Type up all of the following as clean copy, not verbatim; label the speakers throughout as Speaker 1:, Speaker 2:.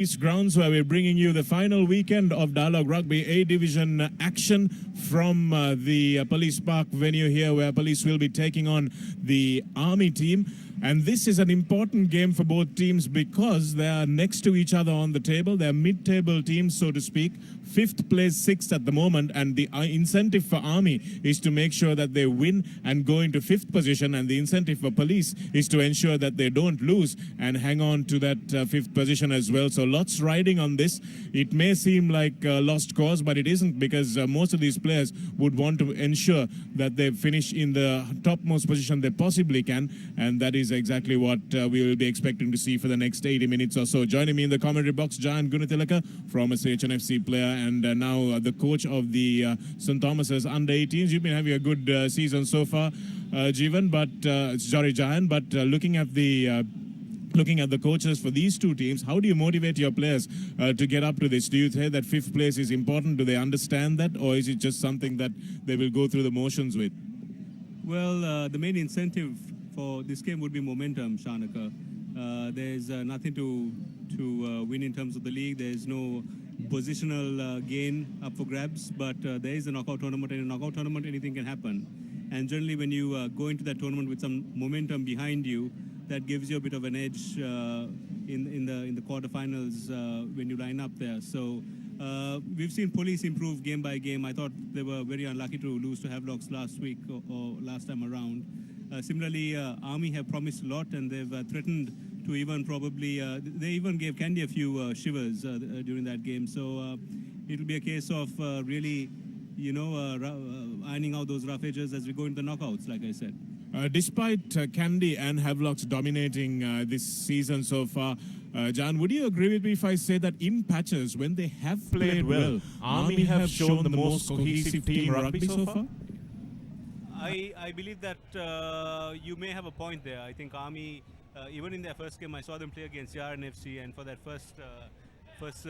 Speaker 1: Grounds, where we're bringing you the final weekend of Dialog Rugby A Division action from the Police Park venue here, where Police will be taking on the Army team. And this is an important game for both teams because they are next to each other on the table. They're mid-table teams, so to speak. 5th place, 6th at the moment, and the incentive for Army is to make sure that they win and go into 5th position, and the incentive for Police is to ensure that they don't lose and hang on to that 5th position as well. So lots riding on this. It may seem like a lost cause, but it isn't, because most of these players would want to ensure that they finish in the topmost position they possibly can, and that is exactly what we will be expecting to see for the next 80 minutes or so. Joining me in the commentary box, Jayan Gunatilaka, former SHNFC player, and now the coach of the St. Thomas's under-18s. You've been having a good season so far, Jayan, but looking at the coaches for these two teams, how do you motivate your players to get up to this? Do you say that 5th place is important? Do they understand that, or is it just something that they will go through the motions with?
Speaker 2: Well, the main incentive for this game would be momentum, Shanaka. There's nothing to win in terms of the league. There's no positional gain up for grabs, but there is a knockout tournament, and in a knockout tournament anything can happen. And generally when you go into that tournament with some momentum behind you, that gives you a bit of an edge in the quarterfinals when you line up there. So we've seen Police improve game by game. I thought they were very unlucky to lose to Havelocks last week or last time around. Similarly, Army have promised a lot, and they've threatened to even probably, they even gave Candy a few shivers during that game. So it'll be a case of really, ironing out those rough edges as we go into the knockouts, like I said.
Speaker 1: Despite Candy and Havelocks dominating this season so far, Jan, would you agree with me if I say that in patches, when they have played well, Army have shown the most cohesive team rugby so far?
Speaker 2: I believe that you may have a point there. I think Army, even in their first game, I saw them play against RNFC, and for that first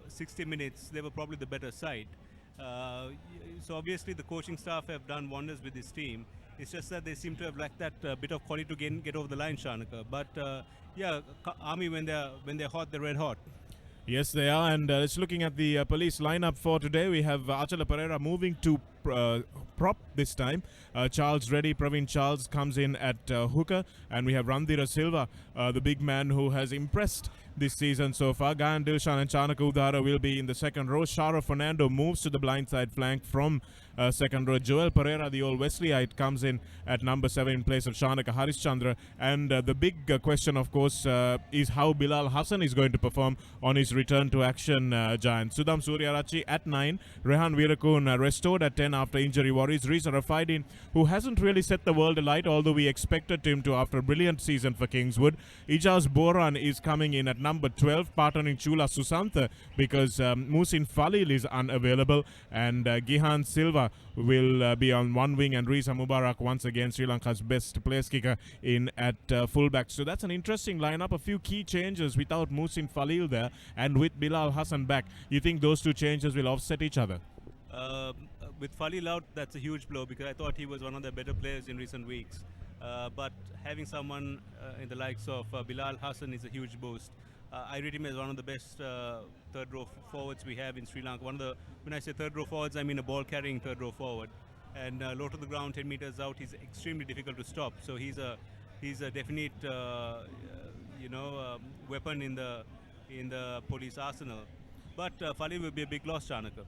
Speaker 2: 60 minutes, they were probably the better side. So obviously the coaching staff have done wonders with this team. It's just that they seem to have lacked that bit of quality to get over the line, Shanaka. But yeah, Army, when they're hot, they're red hot.
Speaker 1: Yes, they are. And let's looking at the Police lineup for today. We have Achala Pereira moving to prop this time. Charles Reddy, Praveen Charles comes in at hooker, and we have Randhira Silva, the big man who has impressed this season so far. Gayan Dilshan and Chanaka Udara will be in the second row. Shara Fernando moves to the blindside flank from second row. Joel Pereira, the old Wesleyite, comes in at number 7 in place of Shanaka Harishchandra. And the big question, of course, is how Bilal Hassan is going to perform on his return to action, Giant. Sudham Suryarachi at 9. Rehan Virakun restored at 10 after injury worries. Reza Rafaidin, who hasn't really set the world alight, although we expected him to after a brilliant season for Kingswood. Ijaz Boran is coming in at number 12, partnering Chula Susantha because Musin Falil is unavailable, and Gihan Silva will be on one wing, and Riza Mubarak once again Sri Lanka's best place kicker in at fullback. So that's an interesting lineup. A few key changes without Musin Falil there, and with Bilal Hassan back. You think those two changes will offset each other?
Speaker 2: With Falil out, that's a huge blow, because I thought he was one of the better players in recent weeks. But having someone in the likes of Bilal Hassan is a huge boost. I rate him as one of the best third row forwards we have in Sri Lanka. When I say third row forwards, I mean a ball carrying third row forward. And low to the ground, 10 meters out, he's extremely difficult to stop. So he's a definite weapon in the Police arsenal. But Falil will be a big loss, Chanaka.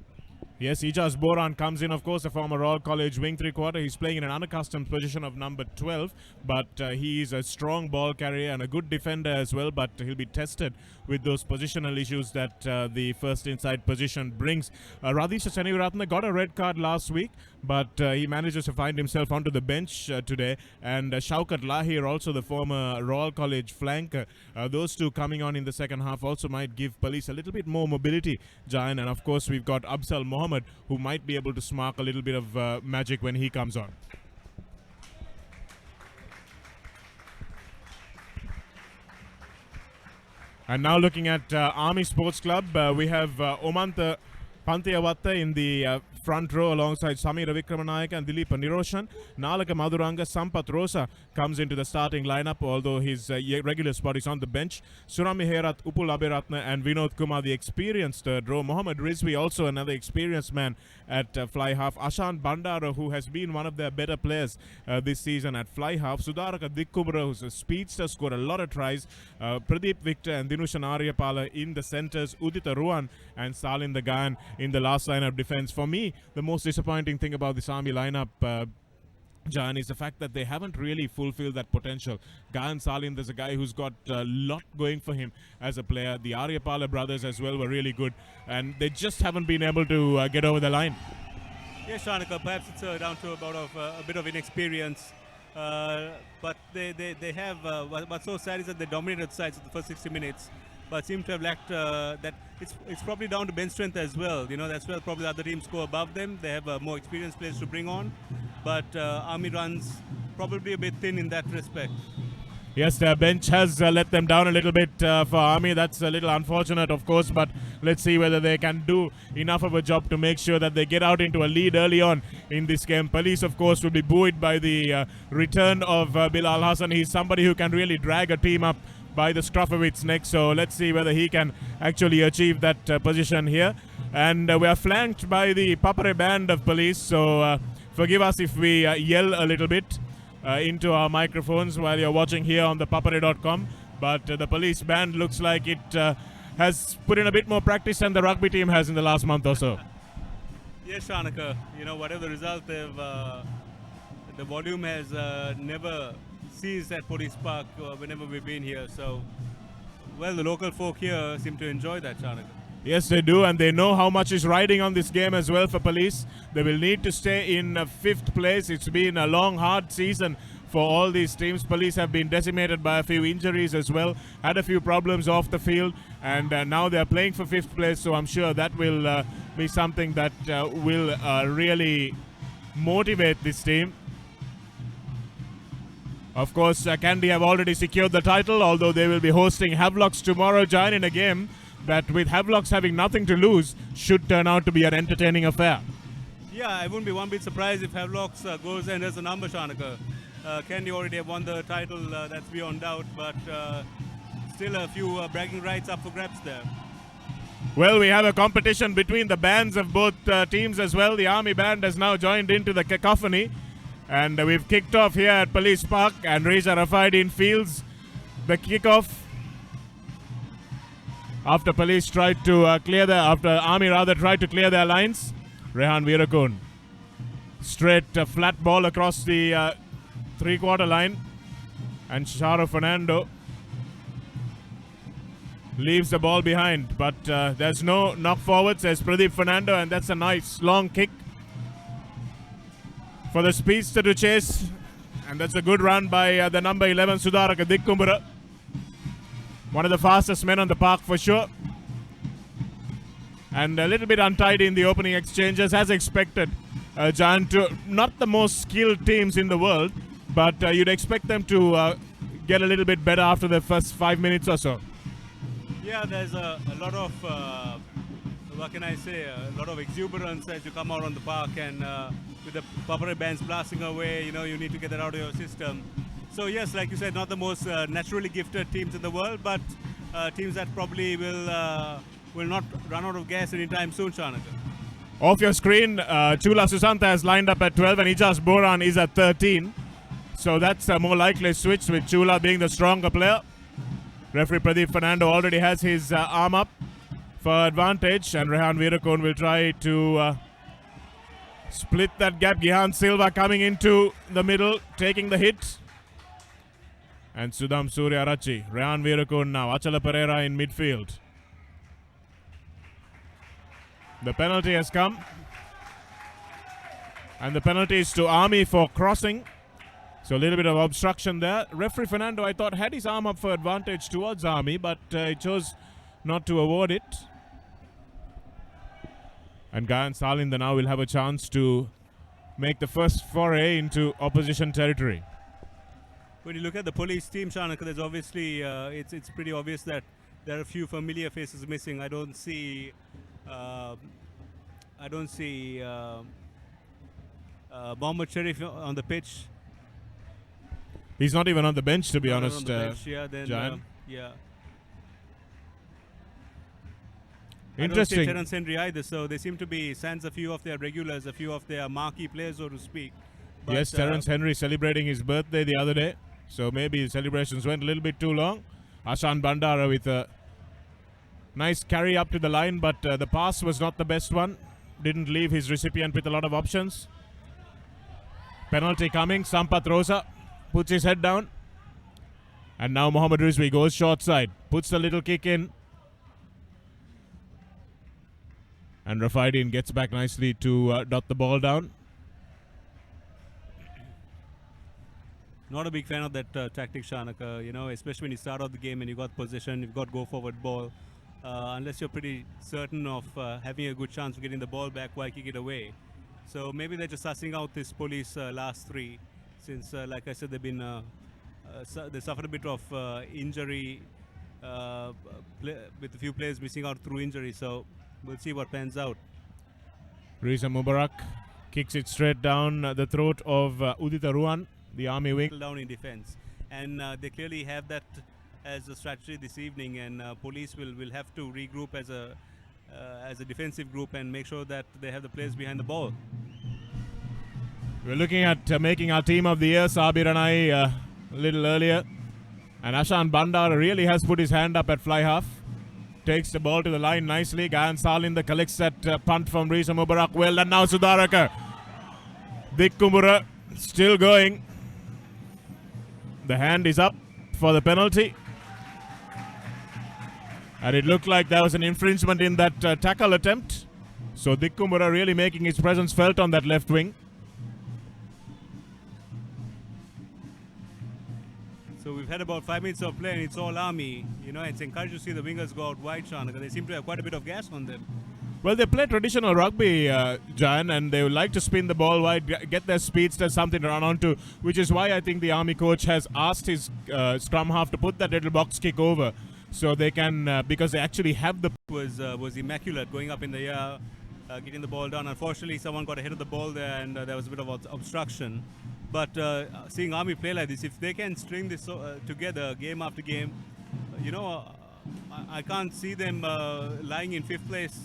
Speaker 1: Yes, Ijaz Boran comes in, of course, a former Royal College wing three-quarter. He's playing in an unaccustomed position of number 12, but he is a strong ball carrier and a good defender as well, but he'll be tested with those positional issues that the first inside position brings. Radhisha Seniviratna got a red card last week, but he manages to find himself onto the bench today. And Shaukat Lahir, also the former Royal College flanker, those two coming on in the second half also might give Police a little bit more mobility, Jayan. And of course, we've got Absal Mohammed, who might be able to spark a little bit of magic when he comes on. And now looking at Army Sports Club, we have Omanta Panthiyavatta in the
Speaker 3: front row alongside Samira Vikramanayaka and Dileep Niroshan. Nalaka Madhuranga, Sampath Rosa comes into the starting lineup, although his regular spot is on the bench. Surami Herat, Upul Abiratna and Vinod Kumar, the experienced third row. Mohammad Rizvi, also another experienced man at fly half. Ashan Bandara, who has been one of their better players this season at fly half. Sudaraka Dikkumra, who's a speedster, scored a lot of tries. Pradeep Victor and Dinushan Aryapala in the centres. Udita Ruan and Salin the Gayan in the last line of defence. For me, the most disappointing thing about this Army lineup, Jan, is the fact that they haven't really fulfilled that potential. Gayan Salin, there's a guy who's got a lot going for him as a player. The Aryapala brothers as well were really good, and they just haven't been able to get over the line.
Speaker 2: Yes, Shanaka, perhaps it's down to about a bit of inexperience. But they have, what's so sad is that they dominated sides in the first 60 minutes, but seem to have lacked that. It's probably down to bench strength as well. You know, that's where probably other teams go above them. They have more experienced players to bring on, but Army runs probably a bit thin in that respect.
Speaker 3: Yes, their bench has let them down a little bit for Army. That's a little unfortunate, of course, but let's see whether they can do enough of a job to make sure that they get out into a lead early on in this game. Police, of course, will be buoyed by the return of Bilal Hassan. He's somebody who can really drag a team up by the scruff of its neck, so let's see whether he can actually achieve that position here. And we are flanked by the Papare band of Police, so forgive us if we yell a little bit into our microphones while you're watching here on thepapare.com, but the Police band looks like it has put in a bit more practice than the rugby team has in the last month or so.
Speaker 2: Yes, Shanaka, you know, whatever the result, the volume has never ceased at Police Park whenever we've been here. So, well, the local folk here seem to enjoy that, Shanaka.
Speaker 3: Yes, they do, and they know how much is riding on this game as well for Police. They will need to stay in 5th place. It's been a long, hard season for all these teams. Police have been decimated by a few injuries as well, had a few problems off the field, and now they're playing for 5th place, so I'm sure that will be something that will really motivate this team. Of course, Kandy have already secured the title, although they will be hosting Havelocks tomorrow, Giant, in a game that, with Havelocks having nothing to lose, should turn out to be an entertaining affair.
Speaker 2: Yeah, I wouldn't be one bit surprised if Havelocks goes and has a number, Shanaka. Kandy already have won the title, that's beyond doubt, but still a few bragging rights up for grabs there.
Speaker 3: Well, we have a competition between the bands of both teams as well. The Army band has now joined into the cacophony, and we've kicked off here at Police Park, and Reza Rafaidin fields the kickoff after Police tried to Army tried to clear their lines. Rehan Veerakun, straight flat ball across the 3-quarter line, and Sharo Fernando leaves the ball behind, but there's no knock forward, says Pradeep Fernando, and that's a nice long kick for the speedster to chase, and that's a good run by the number 11 Sudaraka Dikkumbura, one of the fastest men on the park for sure, and a little bit untidy in the opening exchanges as expected. Jan, to not the most skilled teams in the world, but you'd expect them to get a little bit better after the first 5 minutes or so.
Speaker 2: Yeah, there's a lot of, what can I say, a lot of exuberance as you come out on the park, and with the Papare bands blasting away, you know, you need to get that out of your system. So yes, like you said, not the most naturally gifted teams in the world, but teams that probably will not run out of gas anytime soon, Shanaka.
Speaker 3: Off your screen, Chula Susanta has lined up at 12 and Ijas Boran is at 13. So that's a more likely switch, with Chula being the stronger player. Referee Pradeep Fernando already has his arm up for advantage, and Rehan Veerakun will try to split that gap. Gihan Silva coming into the middle, taking the hit. And Sudham Surya Rachi. Rehan Veerakun now. Achala Pereira in midfield. The penalty has come. And the penalty is to Army for crossing. So a little bit of obstruction there. Referee Fernando, I thought, had his arm up for advantage towards Army, but he chose not to award it. And Gayan Salinda now will have a chance to make the first foray into opposition territory.
Speaker 2: When you look at the Police team, Shanaka, there's obviously, it's pretty obvious that there are a few familiar faces missing. I don't see I don't see Mohammad Sharif on the pitch.
Speaker 3: He's not even on the bench, to be
Speaker 2: Not
Speaker 3: honest.
Speaker 2: on the bench, yeah, then,
Speaker 3: Jan.
Speaker 2: yeah. I don't
Speaker 3: Interesting.
Speaker 2: see Terence Henry either, so they seem to be sans a few of their regulars, a few of their marquee players, so to speak. But,
Speaker 3: Yes, Terence Henry celebrating his birthday the other day, so maybe the celebrations went a little bit too long. Ashan Bandara with a nice carry up to the line, but the pass was not the best one. Didn't leave his recipient with a lot of options. Penalty coming. Sampath Rosa puts his head down. And now Mohammad Rizvi goes short side. Puts the little kick in. And Rafaidin gets back nicely to dot the ball down.
Speaker 2: Not a big fan of that tactic, Shanaka. You know, especially when you start off the game and you got possession, you've got go forward ball. Unless you're pretty certain of having a good chance of getting the ball back, why kick it away? So maybe they're just sussing out this police last three, since, like I said, they've been they suffered a bit of injury with a few players missing out through injury. So we'll see what pans out.
Speaker 3: Riza Mubarak kicks it straight down the throat of Udita Ruan, the army wing.
Speaker 2: Down in defense, and they clearly have that as a strategy this evening, and police will have to regroup as a defensive group and make sure that they have the players behind the ball.
Speaker 3: We're looking at making our team of the year, Sabir and I, a little earlier. And Ashan Bandar really has put his hand up at fly half. Takes the ball to the line nicely. Gayan Salinder collects that punt from Riza Mubarak. Well done now, Sudaraka. Dik Kumbura still going. The hand is up for the penalty. And it looked like there was an infringement in that tackle attempt. So Dik Kumbura really making his presence felt on that left wing.
Speaker 2: So we've had about 5 minutes of play and it's all army. You know, it's encouraging to see the wingers go out wide, Sean, because they seem to have quite a bit of gas on them.
Speaker 3: Well, they play traditional rugby, Jan, and they would like to spin the ball wide, get their speedster something to run onto, which is why I think the army coach has asked his scrum half to put that little box kick over, so they can, because they actually have the...
Speaker 2: Was immaculate going up in the air, getting the ball down. Unfortunately, someone got ahead of the ball there and there was a bit of obstruction. But seeing Army play like this, if they can string this together game after game, you know, I can't see them lying in fifth place.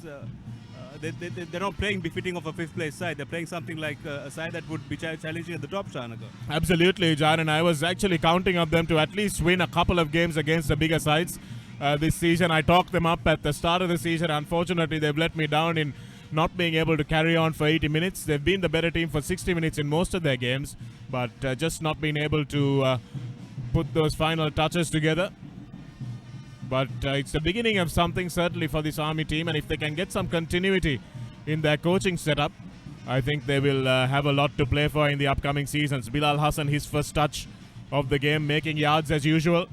Speaker 2: They're not playing befitting of a fifth place side. They're playing something like a side that would be challenging at the top, Shanaka.
Speaker 3: Absolutely, Jan, and I was actually counting on them to at least win a couple of games against the bigger sides this season. I talked them up at the start of the season. Unfortunately, they've let me down in not being able to carry on for 80 minutes. They've been the better team for 60 minutes in most of their games, but just not being able to put those final touches together. But it's the beginning of something certainly for this Army team, and if they can get some continuity in their coaching setup, I think they will have a lot to play for in the upcoming seasons. Bilal Hassan, his first touch of the game, making yards as usual.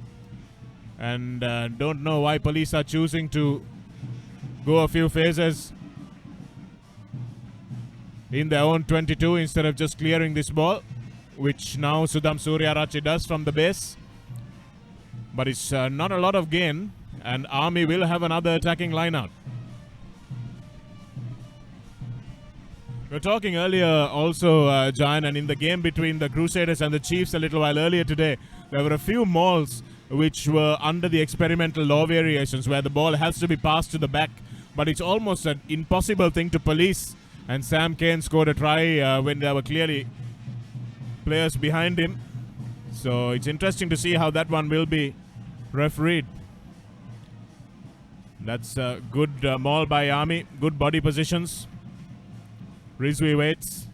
Speaker 3: And don't know why police are choosing to go a few phases in their own 22 instead of just clearing this ball, which now Sudham Suryarachi does from the base. But it's not a lot of gain, and Army will have another attacking line-out. We were talking earlier also, Jan, and in the game between the Crusaders and the Chiefs a little while earlier today, there were a few mauls which were under the experimental law variations where the ball has to be passed to the back, but it's almost an impossible thing to police. And Sam Kane scored a try when there were clearly players behind him. So it's interesting to see how that one will be refereed. That's a good maul by Army. Good body positions. Rizvi waits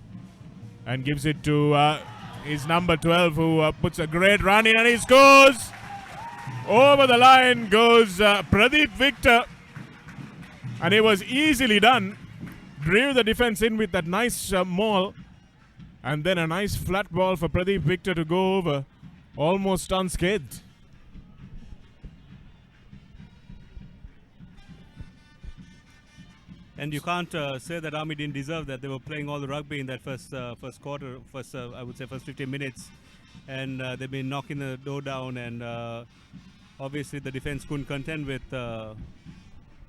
Speaker 3: and gives it to his number 12, who puts a great run in, and he scores! Over the line goes Pradeep Victor. And it was easily done. Drew the defense in with that nice maul, and then a nice flat ball for Pradeep Victor to go over, almost unscathed.
Speaker 2: And you can't say that Army didn't deserve that. They were playing all the rugby in that first quarter, I would say first 15 minutes, and they've been knocking the door down, and obviously the defense couldn't contend with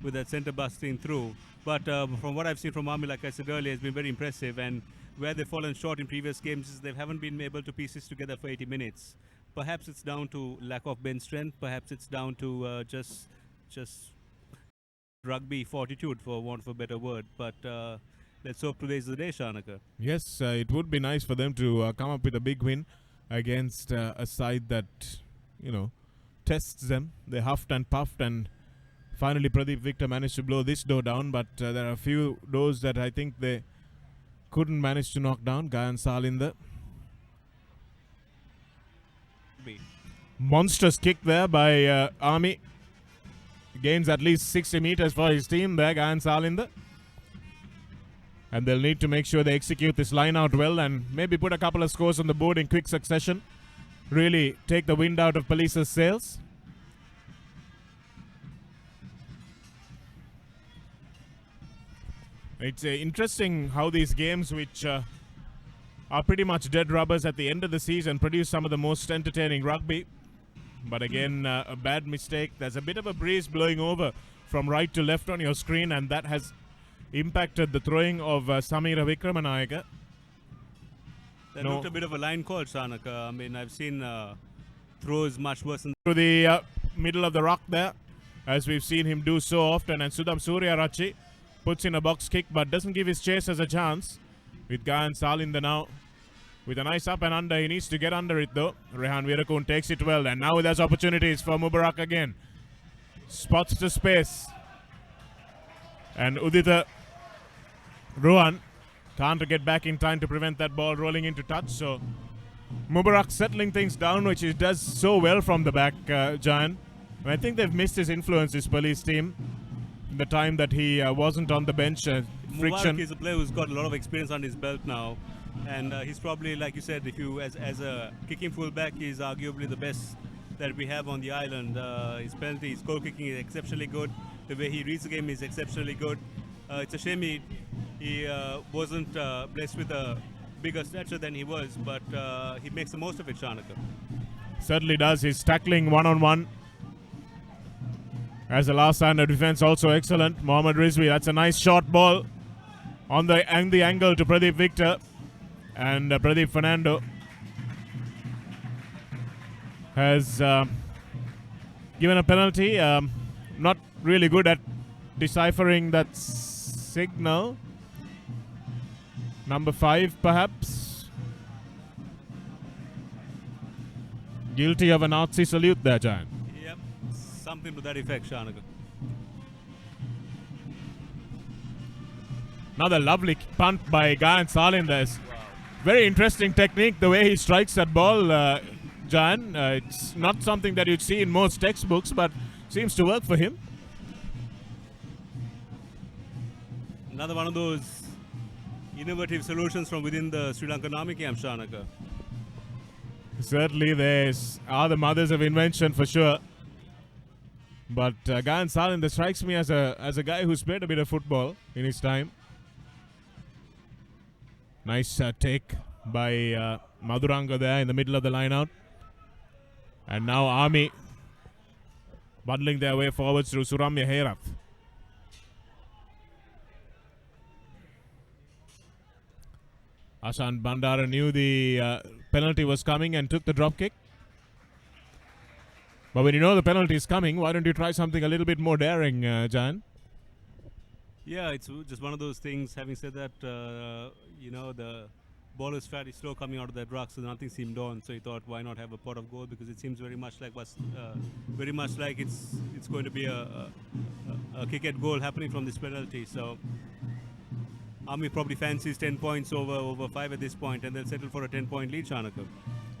Speaker 2: with that centre busting through. But from what I've seen from Army, like I said earlier, it's been very impressive. And where they've fallen short in previous games is they haven't been able to piece this together for 80 minutes. Perhaps it's down to lack of bench strength. Perhaps it's down to just rugby fortitude, for want of a better word. But let's hope today's the day, Shanaka.
Speaker 3: Yes, it would be nice for them to come up with a big win against a side that, tests them. They huffed and puffed, and finally Pradeep Victor managed to blow this door down. But there are a few doors that I think they couldn't manage to knock down. Gayan Salinder. Monstrous kick there by Army. Gains at least 60 meters for his team there, Gayan Salinder. And they'll need to make sure they execute this line out well and maybe put a couple of scores on the board in quick succession. Really take the wind out of Police's sails. It's interesting how these games, which are pretty much dead rubbers at the end of the season, produce some of the most entertaining rugby. But again, a bad mistake. There's a bit of a breeze blowing over from right to left on your screen, and that has impacted the throwing of Samira Vikramanayaka.
Speaker 2: That looked a bit of a line call, Shanaka. I mean, I've seen throws much worse than
Speaker 3: to the middle of the rock there, as we've seen him do so often. And Sudham Suryarachi puts in a box kick, but doesn't give his chasers a chance. With Gayan Salinder now with a nice up and under. He needs to get under it though. Rehan Virakun takes it well, and now there's opportunities for Mubarak again. Spots the space, and Udita Ruan can't get back in time to prevent that ball rolling into touch. So Mubarak settling things down, which he does so well from the back, Jayan. And I think they've missed his influence, this police team, the time that he wasn't on the bench. Friction.
Speaker 2: Mubarak is a player who's got a lot of experience on his belt now, and he's probably, like you said, if you as a kicking fullback, he's arguably the best that we have on the island. His penalty, his goal kicking is exceptionally good. The way he reads the game is exceptionally good. It's a shame he wasn't blessed with a bigger stature than he was, but he makes the most of it, Shanaka.
Speaker 3: Certainly does. He's tackling one-on-one. As the last stand of defense, also excellent. Mohammad Rizvi, that's a nice short ball on the angle to Pradeep Victor. And Pradeep Fernando has given a penalty. Not really good at deciphering that signal. Number 5, perhaps. Guilty of a Nazi salute there, Giant.
Speaker 2: Yep, something to that effect, Shanaka.
Speaker 3: Another lovely punt by Gayan Salinder. Very interesting technique, the way he strikes that ball, Jan. It's not something that you'd see in most textbooks, but seems to work for him.
Speaker 2: Another one of those innovative solutions from within the Sri Lankan Army camp, Shanaka.
Speaker 3: Certainly, they are the mothers of invention for sure. But Gayan Salinder strikes me as a guy who's played a bit of football in his time. Nice take by Madhuranga there in the middle of the line out. And now Army bundling their way forwards through Suramya Herath. Ashan Bandara knew the penalty was coming and took the drop kick. But when you know the penalty is coming, why don't you try something a little bit more daring, Jan?
Speaker 2: Yeah, it's just one of those things. Having said that, the ball is fairly slow coming out of that rock, so nothing seemed on. So he thought, why not have a pot of goal? Because it seems very much like it's going to be a kick at goal happening from this penalty. So Army probably fancies 10 points over 5 at this point, and they'll settle for a 10-point lead, Shanaka.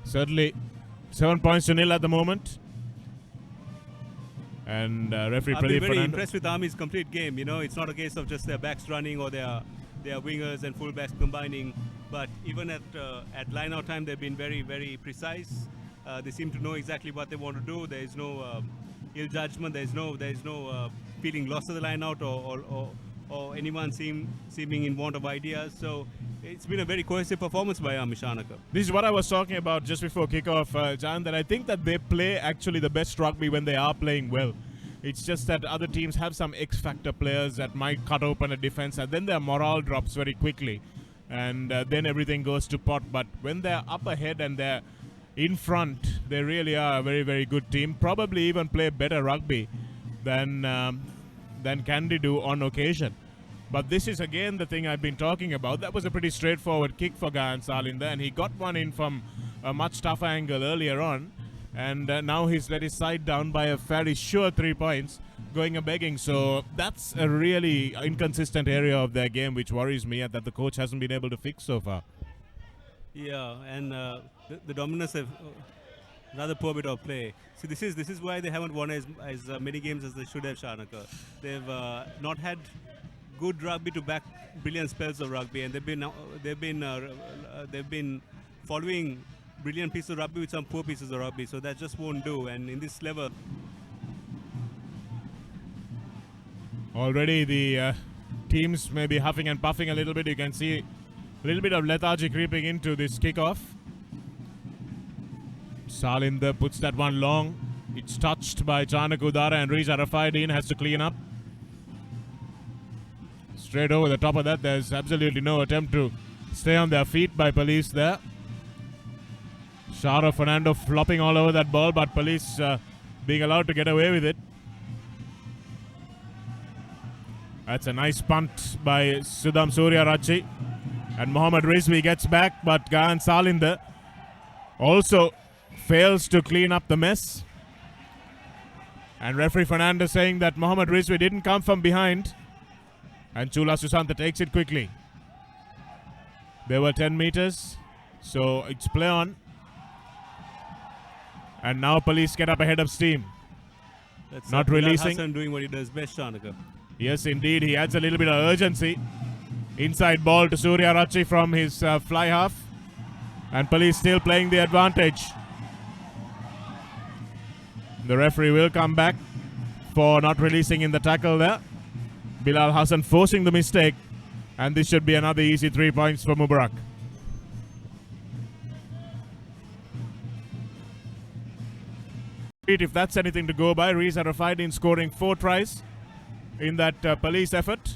Speaker 3: Certainly, 7 points to nil at the moment. And referee
Speaker 2: I've
Speaker 3: Pradeep
Speaker 2: been very
Speaker 3: Fernando.
Speaker 2: impressed with Army's complete game. You know, it's not a case of just their backs running or their wingers and fullbacks combining. But even at line-out time, they've been very, very precise. They seem to know exactly what they want to do. There is no ill judgment. There is no feeling lost at the line-out or anyone seeming in want of ideas. So it's been a very cohesive performance by Army, Shanaka.
Speaker 3: This is what I was talking about just before kickoff, Jan, that I think that they play actually the best rugby when they are playing well. It's just that other teams have some X-factor players that might cut open a defense, and then their morale drops very quickly, and then everything goes to pot. But when they're up ahead and they're in front, they really are a very, very good team. Probably even play better rugby than Kandy do on occasion. But this is again the thing I've been talking about. That was a pretty straightforward kick for Gahan Salinda, and he got one in from a much tougher angle earlier on. And now he's let his side down by a fairly sure 3 points, going a begging. So that's a really inconsistent area of their game, which worries me, and that the coach hasn't been able to fix so far.
Speaker 2: Yeah, and the Dominers have rather poor bit of play. See, this is why they haven't won as many games as they should have, Shanaka. They've not had good rugby to back brilliant spells of rugby, and they've been following brilliant pieces of rugby with some poor pieces of rugby, so that just won't do. And in this level,
Speaker 3: already the teams may be huffing and puffing a little bit. You can see a little bit of lethargy creeping into this kickoff. Salinda puts that one long. It's touched by Chanak Udara, and Riza Rafaidin has to clean up. Straight over the top of that, there's absolutely no attempt to stay on their feet by Police there. Shara Fernando flopping all over that ball, but Police being allowed to get away with it. That's a nice punt by Sudham Suryarachi. And Mohammad Rizvi gets back, but Gahan Salinda also fails to clean up the mess. And referee Fernando saying that Mohammad Rizvi didn't come from behind. And Chula Susanta takes it quickly. There were 10 meters, so it's play on. And now Police get up ahead of steam.
Speaker 2: that's
Speaker 3: Not
Speaker 2: Bilal
Speaker 3: releasing.
Speaker 2: Hassan doing what he does best, Shanaka.
Speaker 3: Yes, indeed. He adds a little bit of urgency. Inside ball to Suryarachi from his fly half. And Police still playing the advantage. The referee will come back for not releasing in the tackle there. Bilal Hassan forcing the mistake. And this should be another easy 3 points for Mubarak. If that's anything to go by, Riza Rafaidin scoring 4 tries in that Police effort.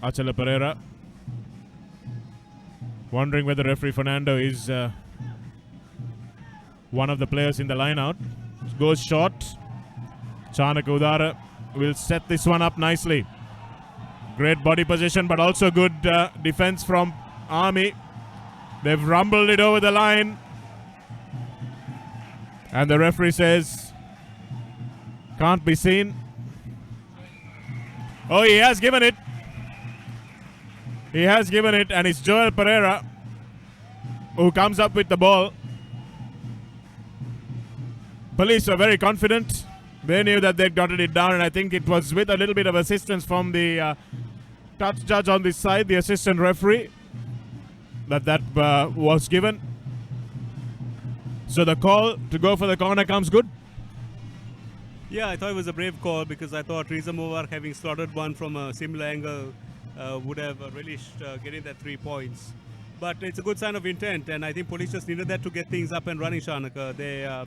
Speaker 3: Achala Pereira wondering whether referee Fernando is one of the players in the line out. Goes short. Chanak Udara will set this one up nicely. Great body position, but also good defense from Army. They've rumbled it over the line. And the referee says, can't be seen. Oh, he has given it. He has given it, and it's Joel Pereira who comes up with the ball. Police were very confident. They knew that they'd gotten it down, and I think it was with a little bit of assistance from the touch judge on this side, the assistant referee, that was given. So the call to go for the corner comes good.
Speaker 2: Yeah, I thought it was a brave call because I thought Riza Mubarak, having slotted one from a similar angle, would have relished getting that 3 points. But it's a good sign of intent, and I think Police just needed that to get things up and running, Shanaka.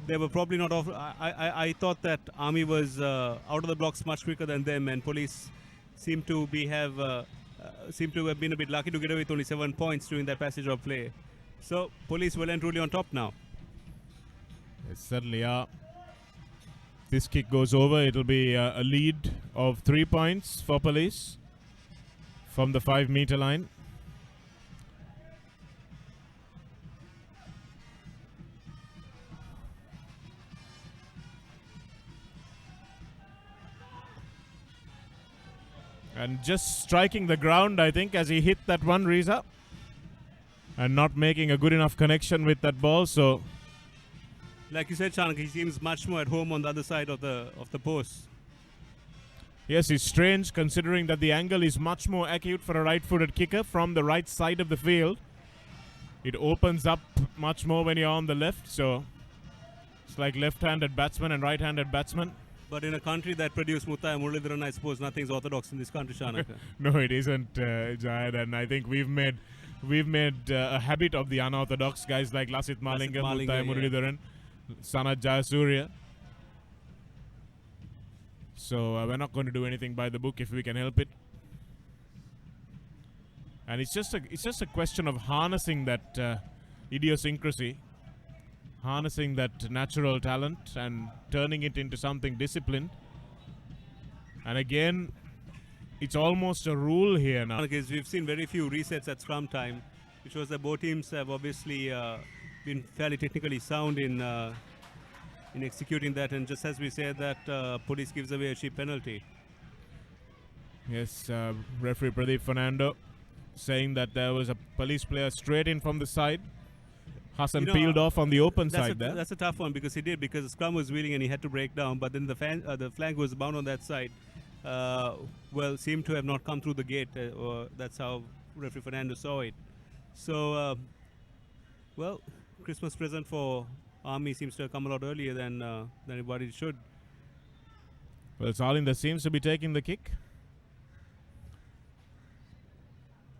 Speaker 2: They were probably not off. I thought that Army was out of the blocks much quicker than them, and Police seem to have been a bit lucky to get away with only 7 points during that passage of play. So Police well and truly on top now.
Speaker 3: They certainly are. This kick goes over. It'll be a lead of 3 points for Police from the 5-meter line. And just striking the ground, I think, as he hit that one, Riza. And not making a good enough connection with that ball, so...
Speaker 2: Like you said, Shanak, he seems much more at home on the other side of the post.
Speaker 3: Yes, it's strange considering that the angle is much more acute for a right-footed kicker from the right side of the field. It opens up much more when you're on the left, so... It's like left-handed batsman and right-handed batsman.
Speaker 2: But in a country that produced Mutta and Muralidharan, I suppose nothing's orthodox in this country, Shanaka.
Speaker 3: No, it isn't, Jayad, and I think we've made we've made a habit of the unorthodox guys like Lasit Malinga, Muttai
Speaker 2: yeah.
Speaker 3: Muralidharan, Sanat Jayasuriya. So we're not going to do anything by the book if we can help it. And it's just a question of harnessing that idiosyncrasy, harnessing that natural talent and turning it into something disciplined. And again, it's almost a rule here now.
Speaker 2: Because we've seen very few resets at scrum time, which shows that both teams have obviously been fairly technically sound in executing that. And just as we said, that police gives away a cheap penalty.
Speaker 3: Yes, referee Pradeep Fernando saying that there was a police player straight in from the side. Hassan peeled off on the open side there.
Speaker 2: That's a tough one because he did, because the scrum was wheeling and he had to break down, but then the flank was bound on that side. Well, seemed to have not come through the gate, or that's how referee Fernando saw it. So, well, Christmas present for Army seems to have come a lot earlier than what it should.
Speaker 3: Well, Salinda seems to be taking the kick.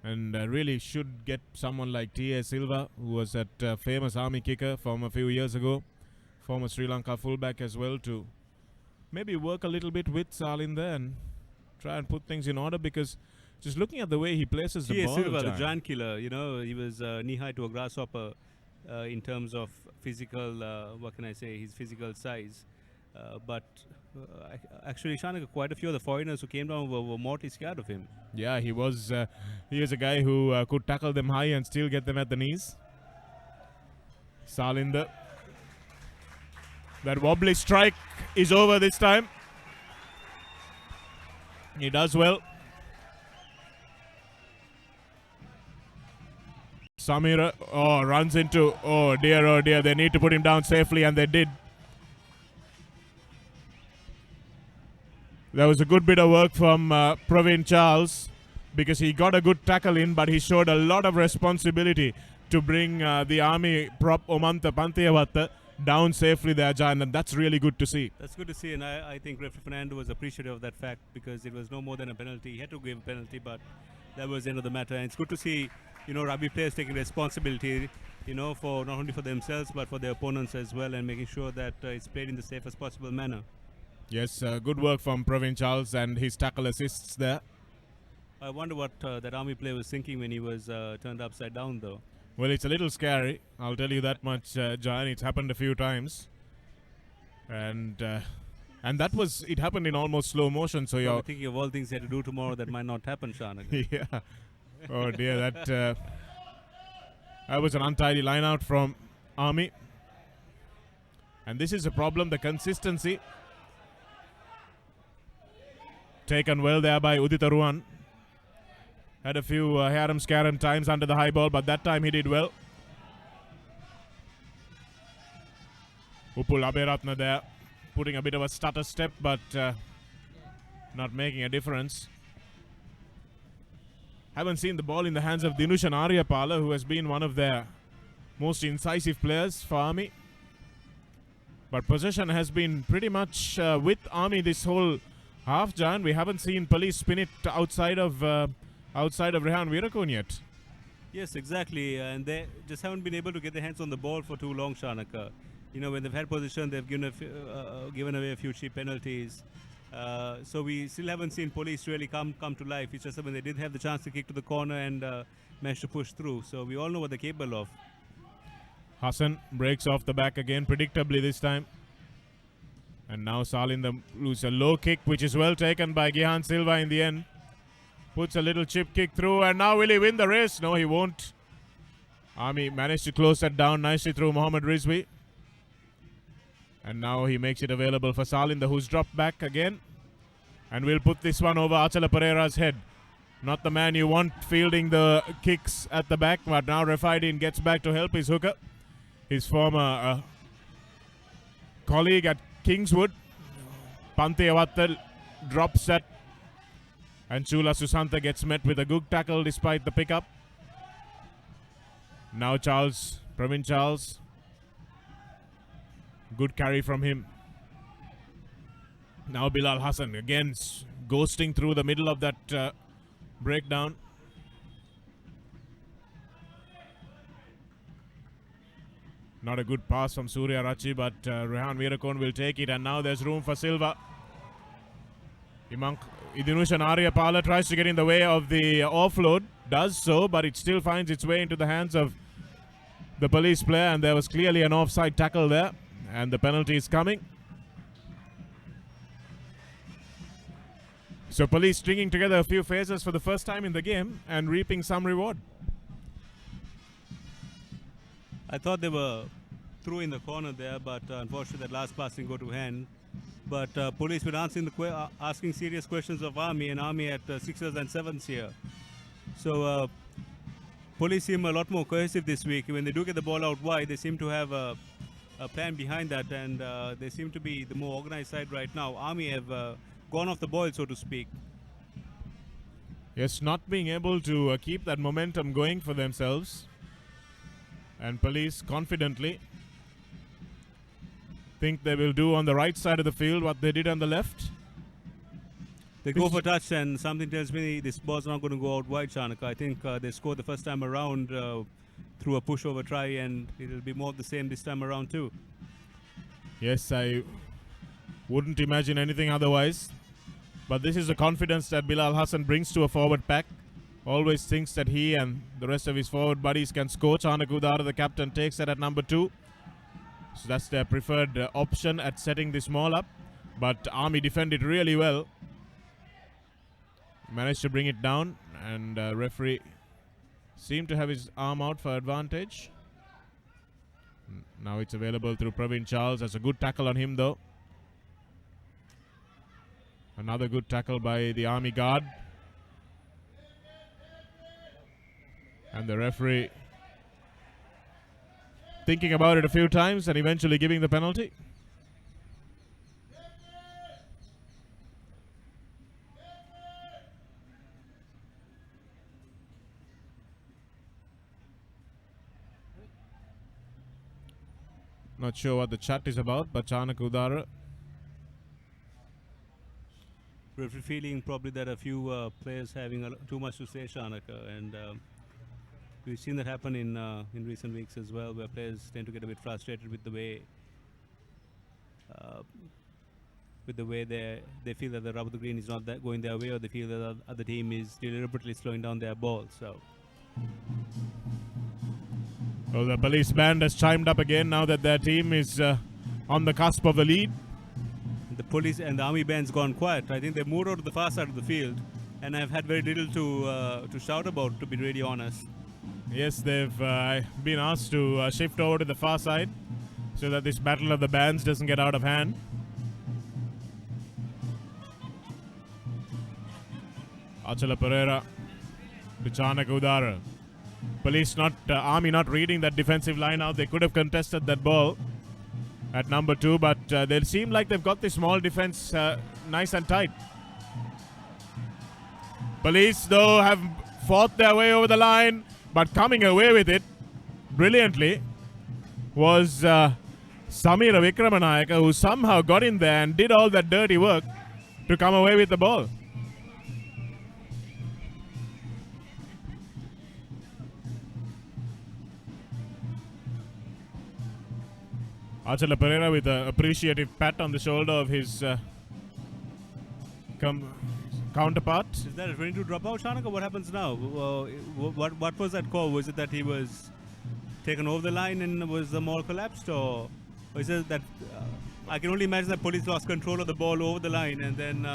Speaker 3: And really should get someone like T.A. Silva, who was that famous Army kicker from a few years ago, former Sri Lanka fullback as well, to maybe work a little bit with Salinda and try and put things in order, because just looking at the way he places the ball.
Speaker 2: T.A. Silva, the giant killer, he was knee-high to a grasshopper in terms of physical, what can I say, his physical size. But actually, Shanaka, quite a few of the foreigners who came down were mortally scared of him.
Speaker 3: Yeah, he was a guy who could tackle them high and still get them at the knees. Salinda. That wobbly strike is over this time. He does well. Samira, runs into, oh dear, they need to put him down safely, and they did. There was a good bit of work from Praveen Charles, because he got a good tackle in, but he showed a lot of responsibility to bring the Army prop Omanta Panthiyavatta down safely there, Jan, and that's really good to see.
Speaker 2: That's good to see, and I think referee Fernando was appreciative of that fact, because it was no more than a penalty. He had to give a penalty, but that was the end of the matter. And it's good to see, rugby players taking responsibility, for not only for themselves but for their opponents as well, and making sure that it's played in the safest possible manner.
Speaker 3: Yes, good work from Praveen Charles and his tackle assists there.
Speaker 2: I wonder what that Army player was thinking when he was turned upside down, though.
Speaker 3: Well, it's a little scary, I'll tell you that much, Jan. It's happened a few times. And it happened in almost slow motion. So you're
Speaker 2: thinking of all things he had to do tomorrow that might not happen, Shanak.
Speaker 3: Yeah. Oh dear, that was an untidy line out from Army. And this is a problem, the consistency. Taken well there by Udita Ruan. Had a few harem-scarum times under the high ball, but that time he did well. Upul Aberatna there, putting a bit of a stutter step, but not making a difference. Haven't seen the ball in the hands of Dinushan Aryapala, who has been one of their most incisive players for Army. But possession has been pretty much with Army this whole half, Jan. We haven't seen police spin it outside of Rehan Virakon yet.
Speaker 2: Yes, exactly, and they just haven't been able to get their hands on the ball for too long, Shanaka. When they've had possession, they've given away a few cheap penalties. So we still haven't seen police really come to life. It's just that when they did have the chance to kick to the corner and managed to push through. So we all know what they're capable of.
Speaker 3: Hassan breaks off the back again, predictably this time. And now Salinda loses a low kick, which is well taken by Gihan Silva in the end. Puts a little chip kick through, and now will he win the race? No, he won't. Army managed to close that down nicely through Mohammad Rizvi. And now he makes it available for Salinda, who's dropped back again. And we'll put this one over Achala Pereira's head. Not the man you want fielding the kicks at the back, but now Refaidin gets back to help his hooker. His former colleague at Kingswood. Panthiyavatta drops that. And Chula Susanta gets met with a good tackle despite the pickup. Now Praveen Charles. Good carry from him. Now Bilal Hassan again ghosting through the middle of that breakdown. Not a good pass from Surya Rachi, but Rehan Veerakon will take it, and now there's room for Silva. Idinushan Arya Pala tries to get in the way of the offload, does so, but it still finds its way into the hands of the police player, and there was clearly an offside tackle there, and the penalty is coming. So police stringing together a few phases for the first time in the game and reaping some reward.
Speaker 2: I thought they were through in the corner there, but unfortunately that last pass didn't go to hand. But police were asking serious questions of Army, and Army at 6ers and 7s here. So police seem a lot more cohesive this week. When they do get the ball out wide, they seem to have a plan behind that, and they seem to be the more organized side right now. Army have gone off the boil, so to speak.
Speaker 3: Yes, not being able to keep that momentum going for themselves. And police confidently think they will do on the right side of the field what they did on the left.
Speaker 2: They go for touch, and something tells me this ball's not going to go out wide, Chanaka. I think they scored the first time around through a pushover try, and it'll be more of the same this time around too.
Speaker 3: Yes, I wouldn't imagine anything otherwise. But this is the confidence that Bilal Hassan brings to a forward pack. Always thinks that he and the rest of his forward buddies can score. Chanak Udara, the captain, takes it at number 2. So that's their preferred option at setting this maul up. But Army defended really well. Managed to bring it down, and referee seemed to have his arm out for advantage. Now it's available through Praveen Charles. That's a good tackle on him though. Another good tackle by the Army guard. And the referee thinking about it a few times and eventually giving the penalty. Not sure what the chat is about, but Chanak Udara.
Speaker 2: Referee feeling probably that a few players having too much to say, Chanaka, and we've seen that happen in recent weeks as well, where players tend to get a bit frustrated with the way they feel that the rub of the green is not that going their way, or they feel that the other team is deliberately slowing down their ball. So.
Speaker 3: Well, the police band has chimed up again now that their team is on the cusp of the lead.
Speaker 2: The police and the Army band's gone quiet. I think they've moved out to the far side of the field, and I've had very little to shout about, to be really honest.
Speaker 3: Yes, they've been asked to shift over to the far side so that this battle of the bands doesn't get out of hand. Achala Pereira to Chanak Udara. Police Army not reading that defensive line out. They could have contested that ball at number 2, but they seem like they've got the small defense nice and tight. Police, though, have fought their way over the line, but coming away with it brilliantly was Samira Vikramanayaka, who somehow got in there and did all that dirty work to come away with the ball. Achala Pereira with an appreciative pat on the shoulder of his counterpart.
Speaker 2: Is that referring to drop out, Chanaka? What happens now? What was that call? Was it that he was taken over the line and was the mall collapsed, or is it that I can only imagine that police lost control of the ball over the line and then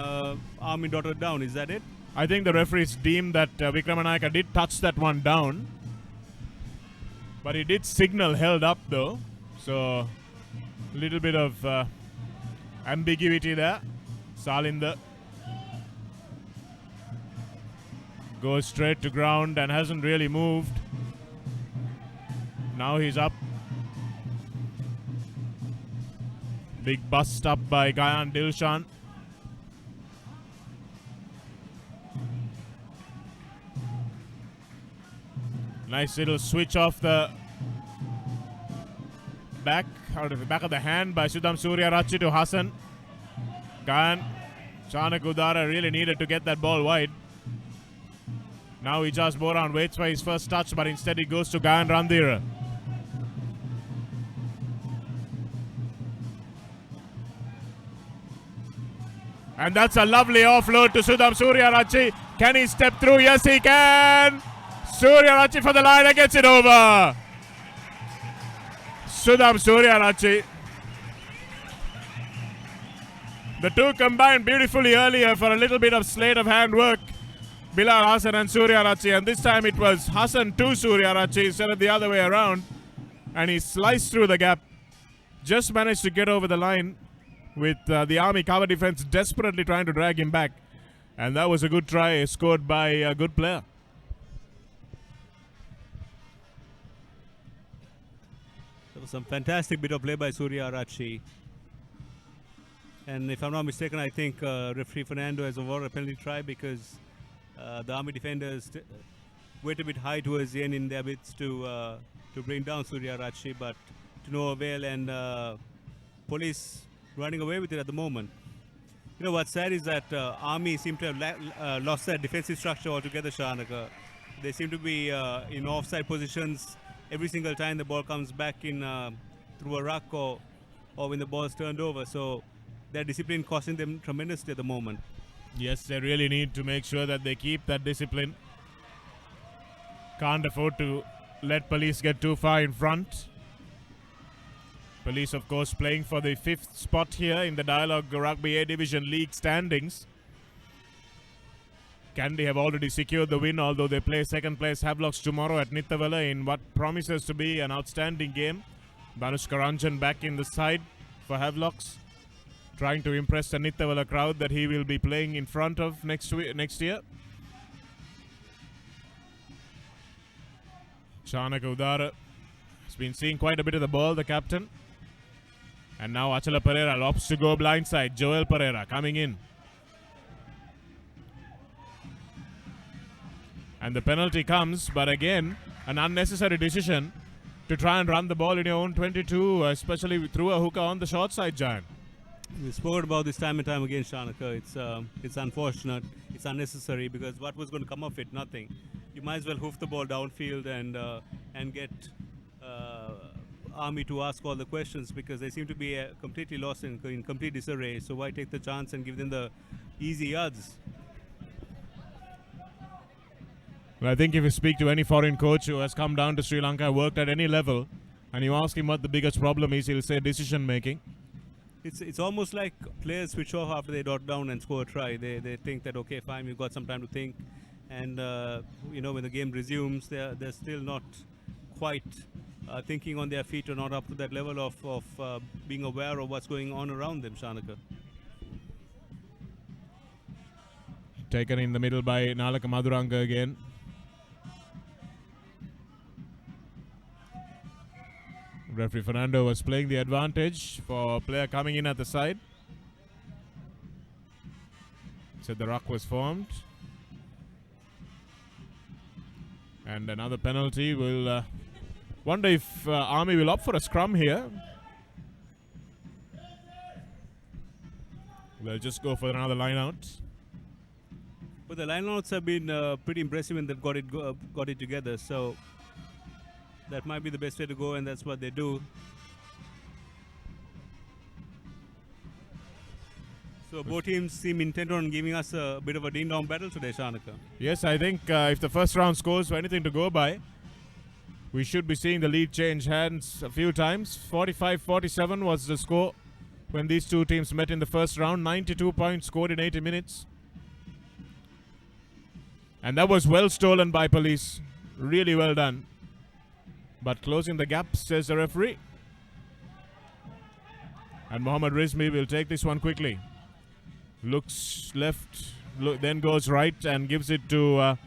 Speaker 2: Army dotted down? Is that it?
Speaker 3: I think the referees deemed that Vikramanayaka did touch that one down, but he did signal held up though, so a little bit of ambiguity there. Salinder goes straight to ground and hasn't really moved. Now he's up. Big bust up by Gayan Dilshan. Nice little switch off the back, out of the back of the hand by Sudham Surya Rachi to Hassan. Gayan Chanak Udara really needed to get that ball wide. Now Ijaz Boran waits for his first touch, but instead he goes to Gayan Randhira. And that's a lovely offload to Sudham Suryarachi. Can he step through? Yes, he can. Suryarachi for the line and gets it over. Sudham Suryarachi. The two combined beautifully earlier for a little bit of sleight of hand work. Bilal Hassan and Suryarachi, and this time it was Hassan to Suryarachi instead of the other way around. And he sliced through the gap. Just managed to get over the line with the Army cover defense desperately trying to drag him back. And that was a good try scored by a good player.
Speaker 2: That was some fantastic bit of play by Suryarachi. And if I'm not mistaken, I think referee Fernando has awarded a penalty try because the Army defenders went a bit high towards the end in their bids to bring down Suryarachi, but to no avail, and police running away with it at the moment. You know what's sad is that Army seem to have lost their defensive structure altogether, Shanaka. They seem to be in offside positions every single time the ball comes back in through a ruck or when the ball is turned over. So their discipline costing them tremendously at the moment.
Speaker 3: Yes, they really need to make sure that they keep that discipline. Can't afford to let police get too far in front. Police, of course, playing for the 5th spot here in the Dialog Rugby A Division League standings. Kandy have already secured the win, although they play second place Havelocks tomorrow at Nithavala in what promises to be an outstanding game. Banushka Ranjan back in the side for Havelocks, trying to impress the Nithavala crowd that he will be playing in front of next year. Chanaka Udara has been seeing quite a bit of the ball, the captain. And now Achala Pereira lobs to go blindside. Joel Pereira coming in. And the penalty comes, but again, an unnecessary decision to try and run the ball in your own 22, especially through a hooker on the short side, Giant.
Speaker 2: We spoke about this time and time again, Shanaka. It's unfortunate. It's unnecessary because what was going to come of it? Nothing. You might as well hoof the ball downfield and get Army to ask all the questions because they seem to be completely lost in complete disarray. So why take the chance and give them the easy yards?
Speaker 3: Well, I think if you speak to any foreign coach who has come down to Sri Lanka, worked at any level, and you ask him what the biggest problem is, he'll say decision making.
Speaker 2: It's almost like players switch off after they dot down and score a try. They think that, okay, fine, we've got some time to think. And, when the game resumes, they're still not quite thinking on their feet or not up to that level of being aware of what's going on around them, Shanaka.
Speaker 3: Taken in the middle by Nalaka Maduranga again. Referee Fernando was playing the advantage for a player coming in at the side. Said the ruck was formed. And another penalty. Will wonder if Army will opt for a scrum here. They'll just go for another line out.
Speaker 2: But the lineouts have been pretty impressive when they've got it together. So that might be the best way to go, and that's what they do. So both teams seem intent on giving us a bit of a ding-dong battle today, Shanaka.
Speaker 3: Yes, I think if the first round scores were anything to go by, we should be seeing the lead change hands a few times. 45-47 was the score when these two teams met in the first round. 92 points scored in 80 minutes. And that was well stolen by police. Really well done. But closing the gap, says the referee. And Mohammad Rizmi will take this one quickly. Looks left, then goes right and gives it to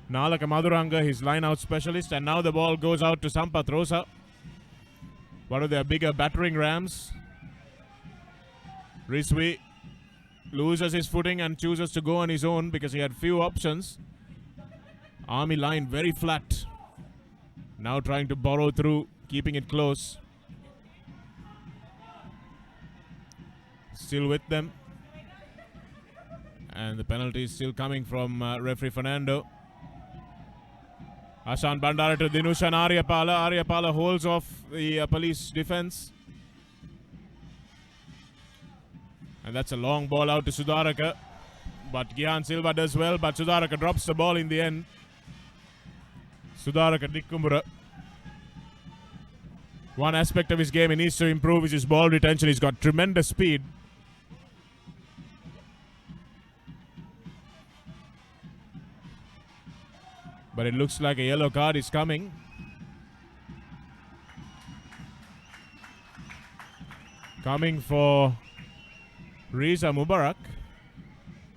Speaker 3: Nalaka Maduranga, his line-out specialist. And now the ball goes out to Sampath Rosa, one of their bigger battering rams. Rizvi loses his footing and chooses to go on his own because he had few options. Army line very flat. Now trying to borrow through, keeping it close. Still with them. And the penalty is still coming from referee Fernando. Ashan Bandara to Dinushan Aryapala. Aryapala holds off the police defense. And that's a long ball out to Sudaraka. But Gihan Silva does well, but Sudaraka drops the ball in the end. Sudaraka Nikkumbura. One aspect of his game he needs to improve is his ball retention. He's got tremendous speed. But it looks like a yellow card is coming. Coming for Riza Mubarak.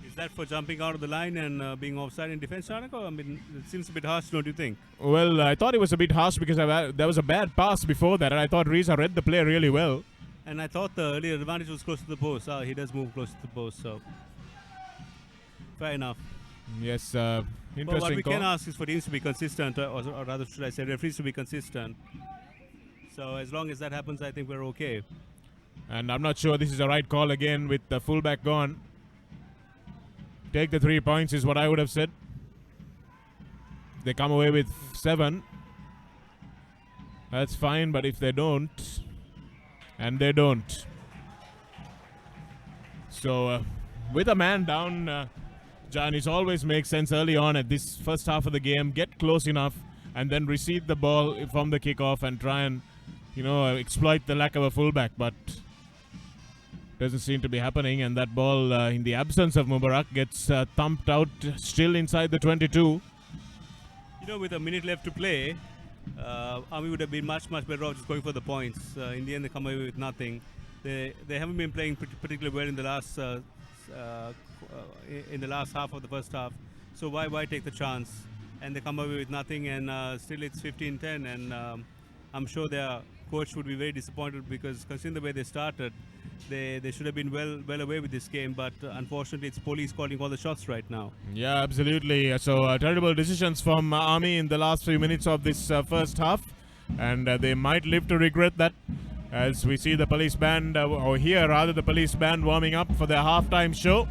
Speaker 2: Is that for jumping out of the line and being offside in defense, Shanaka? I mean, it seems a bit harsh, don't you think?
Speaker 3: Well, I thought it was a bit harsh because there was a bad pass before that, and I thought Riza read the play really well.
Speaker 2: And I thought the earlier advantage was close to the post. He does move close to the post, so fair enough.
Speaker 3: Yes,
Speaker 2: But
Speaker 3: interesting
Speaker 2: what we
Speaker 3: call.
Speaker 2: can ask is for teams to be consistent, or rather, should I say, referees to be consistent. So as long as that happens, I think we're okay.
Speaker 3: And I'm not sure this is the right call again with the fullback gone. Take the 3 points is what I would have said. They come away with 7. That's fine, but if they don't, and they don't. So with a man down, Giannis always makes sense early on at this first half of the game. Get close enough and then receive the ball from the kickoff and try and, exploit the lack of a fullback. But doesn't seem to be happening, and that ball, in the absence of Mubarak, gets thumped out still inside the 22.
Speaker 2: With a minute left to play, Army would have been much better off just going for the points. In the end, they come away with nothing. They haven't been playing particularly well in the last half of the first half. So why take the chance? And they come away with nothing, and still it's 15-10. And I'm sure their coach would be very disappointed because considering the way they started, they should have been well away with this game. But unfortunately, it's police calling all the shots right now.
Speaker 3: Yeah, absolutely. So terrible decisions from Army in the last few minutes of this first half, and they might live to regret that. As we see the police band, or hear rather the police band warming up for their halftime show.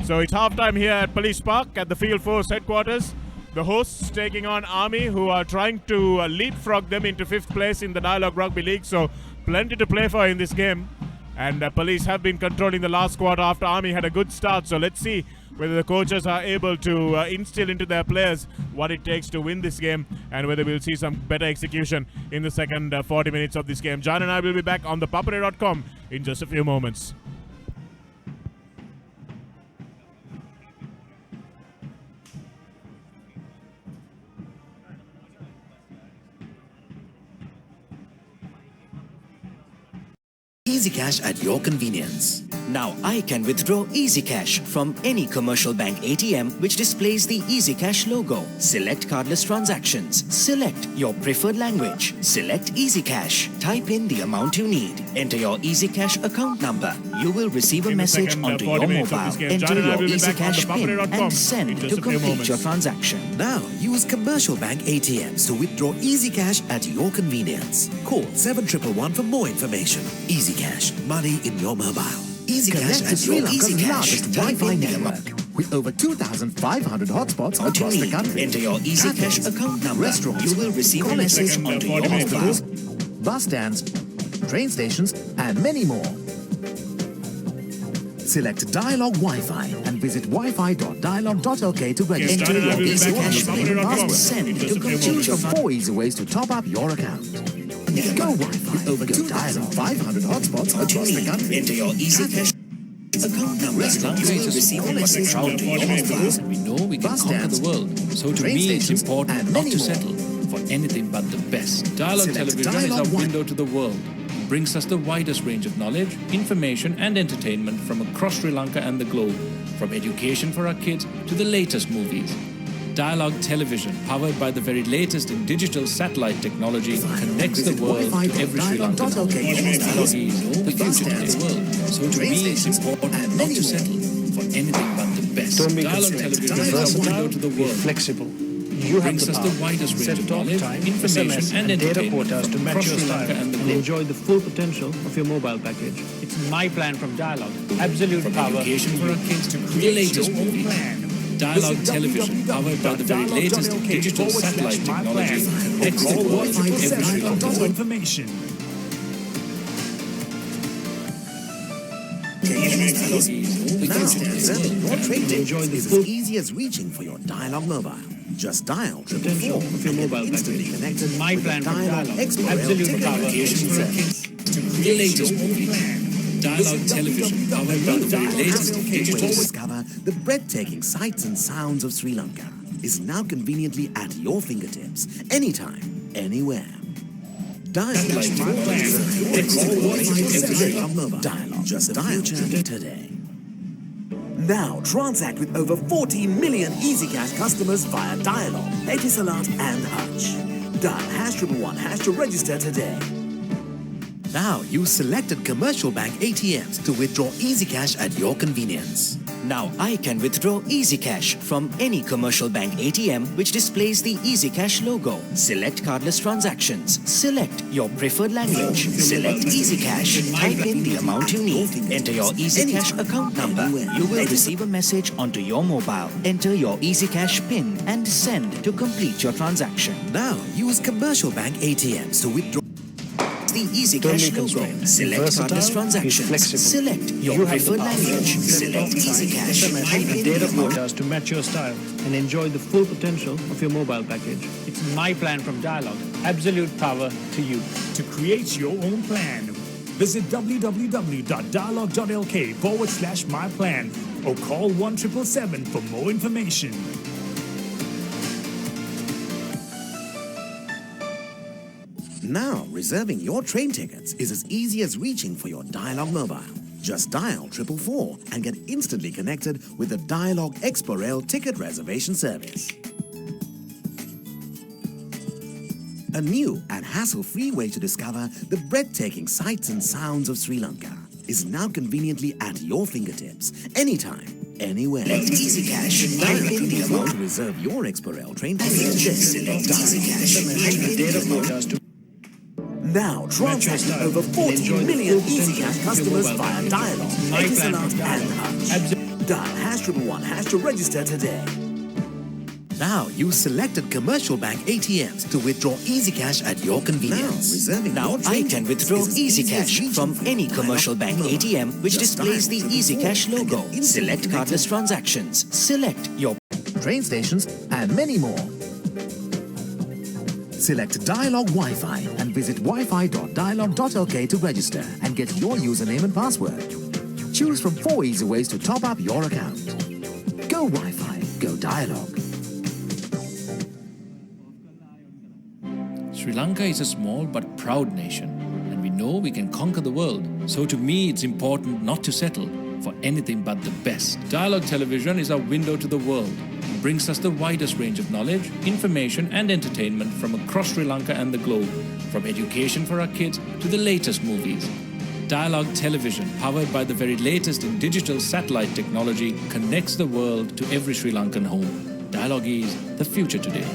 Speaker 3: So it's halftime here at Police Park at the Field Force headquarters. The hosts taking on Army, who are trying to leapfrog them into 5th place in the Dialog Rugby League. So plenty to play for in this game. And police have been controlling the last quarter after Army had a good start. So let's see whether the coaches are able to instill into their players what it takes to win this game, and whether we'll see some better execution in the second 40 minutes of this game. John and I will be back on ThePapare.com in just a few moments.
Speaker 4: Easy Cash at your convenience. Now I can withdraw Easy Cash from any commercial bank ATM which displays the Easy Cash logo. Select cardless transactions. Select your preferred language. Select Easy Cash. Type in the amount you need. Enter your Easy Cash account number. You will receive a message onto your mobile. Enter your Easy Cash PIN and send to complete your transaction.
Speaker 5: Now, use commercial bank ATMs to withdraw Easy Cash at your convenience. Call 7111 for more information. Easy Cash, money in your mobile. Easy Cash at
Speaker 4: Sri
Speaker 5: your
Speaker 4: Lanka's
Speaker 5: Easy Cash.
Speaker 4: largest Wi-Fi network.
Speaker 5: With over 2,500 hotspots
Speaker 4: What you
Speaker 5: across the
Speaker 4: need.
Speaker 5: country.
Speaker 4: Enter your Easy Cash
Speaker 5: Cafes,
Speaker 4: account number.
Speaker 5: restaurants,
Speaker 4: You will receive a
Speaker 5: college
Speaker 4: message
Speaker 1: second,
Speaker 4: onto
Speaker 1: 40
Speaker 4: your
Speaker 1: minutes of
Speaker 4: mobile.
Speaker 1: this.
Speaker 5: bus stands, train stations, and many more. Select Dialog Wi-Fi and visit wi-fi.dialog.lk to register.
Speaker 1: John and I
Speaker 4: your
Speaker 1: will be
Speaker 4: Easy
Speaker 1: back on
Speaker 4: Cash PIN
Speaker 1: ThePapare.com
Speaker 4: and send
Speaker 1: in
Speaker 4: to
Speaker 1: just a few
Speaker 4: complete
Speaker 1: moments.
Speaker 4: your
Speaker 5: Choose from 4 easy ways to top up your account. Go Wi-Fi. With over 2,500 hotspots
Speaker 4: What you
Speaker 5: across the
Speaker 4: need.
Speaker 5: country.
Speaker 4: Enter your Easy Cash account number. You will receive a message onto your mobile.
Speaker 6: We know we can
Speaker 5: Bus
Speaker 6: conquer
Speaker 5: stands,
Speaker 6: the world. So to
Speaker 5: train
Speaker 6: me, it's
Speaker 5: stations,
Speaker 6: important
Speaker 5: and
Speaker 6: not
Speaker 5: many
Speaker 6: to
Speaker 5: more.
Speaker 6: settle for anything but the best. Dialog
Speaker 5: Select
Speaker 6: Television is
Speaker 5: Dialog
Speaker 6: our
Speaker 5: One.
Speaker 6: window to the world. It brings us the widest range of knowledge, information and entertainment from across Sri Lanka and the globe. From education for our kids to the latest movies. Dialog Television, powered by the very latest in digital satellite technology, connects the
Speaker 5: Visit
Speaker 6: world to every Sri Lankan.
Speaker 5: wi-fi.dialog.lk.
Speaker 6: Dialog is the
Speaker 5: Bus
Speaker 6: future of
Speaker 5: stands,
Speaker 6: the world. So to
Speaker 5: train
Speaker 6: me, it's
Speaker 5: stations,
Speaker 6: important
Speaker 5: and
Speaker 6: not
Speaker 5: many
Speaker 6: to
Speaker 5: more.
Speaker 6: settle for anything but the best.
Speaker 7: Don't be
Speaker 6: Dialog
Speaker 7: constrained.
Speaker 6: Television
Speaker 5: Dialog
Speaker 6: is our window to the
Speaker 7: Be
Speaker 6: world.
Speaker 7: flexible. You have
Speaker 6: Brings
Speaker 7: the
Speaker 6: us
Speaker 7: power.
Speaker 6: the widest range
Speaker 7: Set
Speaker 6: of
Speaker 7: talk
Speaker 6: knowledge,
Speaker 7: time,
Speaker 6: information
Speaker 7: SMS,
Speaker 6: and
Speaker 7: data
Speaker 6: entertainment
Speaker 7: quotas to
Speaker 6: from
Speaker 7: match
Speaker 6: across
Speaker 7: your
Speaker 6: Sri
Speaker 7: style
Speaker 6: Lanka and the
Speaker 7: and
Speaker 6: globe.
Speaker 7: enjoy the full potential of your mobile package.
Speaker 8: It's my plan from Dialog. Absolute
Speaker 6: From
Speaker 8: power.
Speaker 6: education for our kids to the latest movies. Dialog
Speaker 5: Visit
Speaker 6: Television, powered by the very latest in digital satellite technology, connects the world to every Sri Lankan.
Speaker 5: information. Now, reserving your train tickets is as easy as reaching for your Dialog mobile. Just dial
Speaker 7: Potential
Speaker 5: 444
Speaker 7: of your
Speaker 5: and get
Speaker 7: mobile
Speaker 5: instantly
Speaker 7: package.
Speaker 5: connected
Speaker 7: My
Speaker 5: with
Speaker 7: plan
Speaker 5: the
Speaker 7: from
Speaker 5: Dialog
Speaker 7: Dialog.
Speaker 5: Expo
Speaker 7: Absolute
Speaker 5: ticket
Speaker 7: power.
Speaker 5: reservation service.
Speaker 6: The latest movie. Dialog television, powered by the very latest digital.
Speaker 5: To discover the breathtaking sights and sounds of Sri Lanka is now conveniently at your fingertips, anytime, anywhere. Dialog Dialog. Just dial today. Now transact with over 40 million EasyCash customers via Dialog, Etisalat and Hutch. Dial #111# to register today. Now use selected commercial bank ATMs to withdraw EasyCash at your convenience.
Speaker 4: Now I can withdraw EasyCash from any commercial bank ATM which displays the EasyCash logo. Select cardless transactions. Select your preferred language. Select EasyCash. Type in the amount you need. Enter your EasyCash account number. You will receive a message onto your mobile. Enter your EasyCash PIN and send to complete your transaction.
Speaker 5: Now use commercial bank ATMs to withdraw
Speaker 4: The EasyCash logo. Select cardless transactions. Select your preferred language. Select EasyCash. Type in
Speaker 7: Data
Speaker 4: the amount.
Speaker 7: quotas to match your style and enjoy the full potential of your mobile package. It's my plan from Dialog. Absolute power to you.
Speaker 9: To create your own plan, visit www.dialog.lk/myplan or call 177 for more information.
Speaker 5: Now, reserving your train tickets is as easy as reaching for your Dialog mobile. Just dial 444 and get instantly connected with the Dialog Expo Rail ticket reservation service. A new and hassle-free way to discover the breathtaking sights and sounds of Sri Lanka is now conveniently at your fingertips, anytime, anywhere.
Speaker 4: Select EasyCash.
Speaker 5: Type in the amount to reserve your Expo Rail train ticket today.
Speaker 4: Select EasyCash. Type in the
Speaker 7: Data
Speaker 4: amount.
Speaker 7: quotas to
Speaker 5: Now transact with
Speaker 7: style
Speaker 5: over
Speaker 7: and
Speaker 5: 40
Speaker 7: enjoy the
Speaker 5: million
Speaker 7: full potential
Speaker 5: EasyCash
Speaker 7: of your
Speaker 5: customers
Speaker 7: mobile
Speaker 5: via
Speaker 7: package.
Speaker 5: Dialog,
Speaker 7: My plan
Speaker 5: Etisalat
Speaker 7: from
Speaker 5: and
Speaker 7: Dialog.
Speaker 5: Hutch. Dial #111# to register today. Now use selected commercial bank ATMs to withdraw EasyCash at your convenience.
Speaker 4: Now I can withdraw EasyCash from any commercial bank ATM which displays the EasyCash logo. Select cardless transactions. Select your
Speaker 5: train stations and many more. Select Dialog Wi-Fi and visit wi-fi.dialog.lk to register and get your username and password. Choose from 4 easy ways to top up your account. Go Wi-Fi, go Dialog.
Speaker 6: Sri Lanka is a small but proud nation, and we know we can conquer the world. So to me, it's important not to settle for anything but the best. Dialog Television is our window to the world and brings us the widest range of knowledge, information and entertainment from across Sri Lanka and the globe, from education for our kids to the latest movies. Dialog Television, powered by the very latest in digital satellite technology, connects the world to every Sri Lankan home. Dialog is the future today.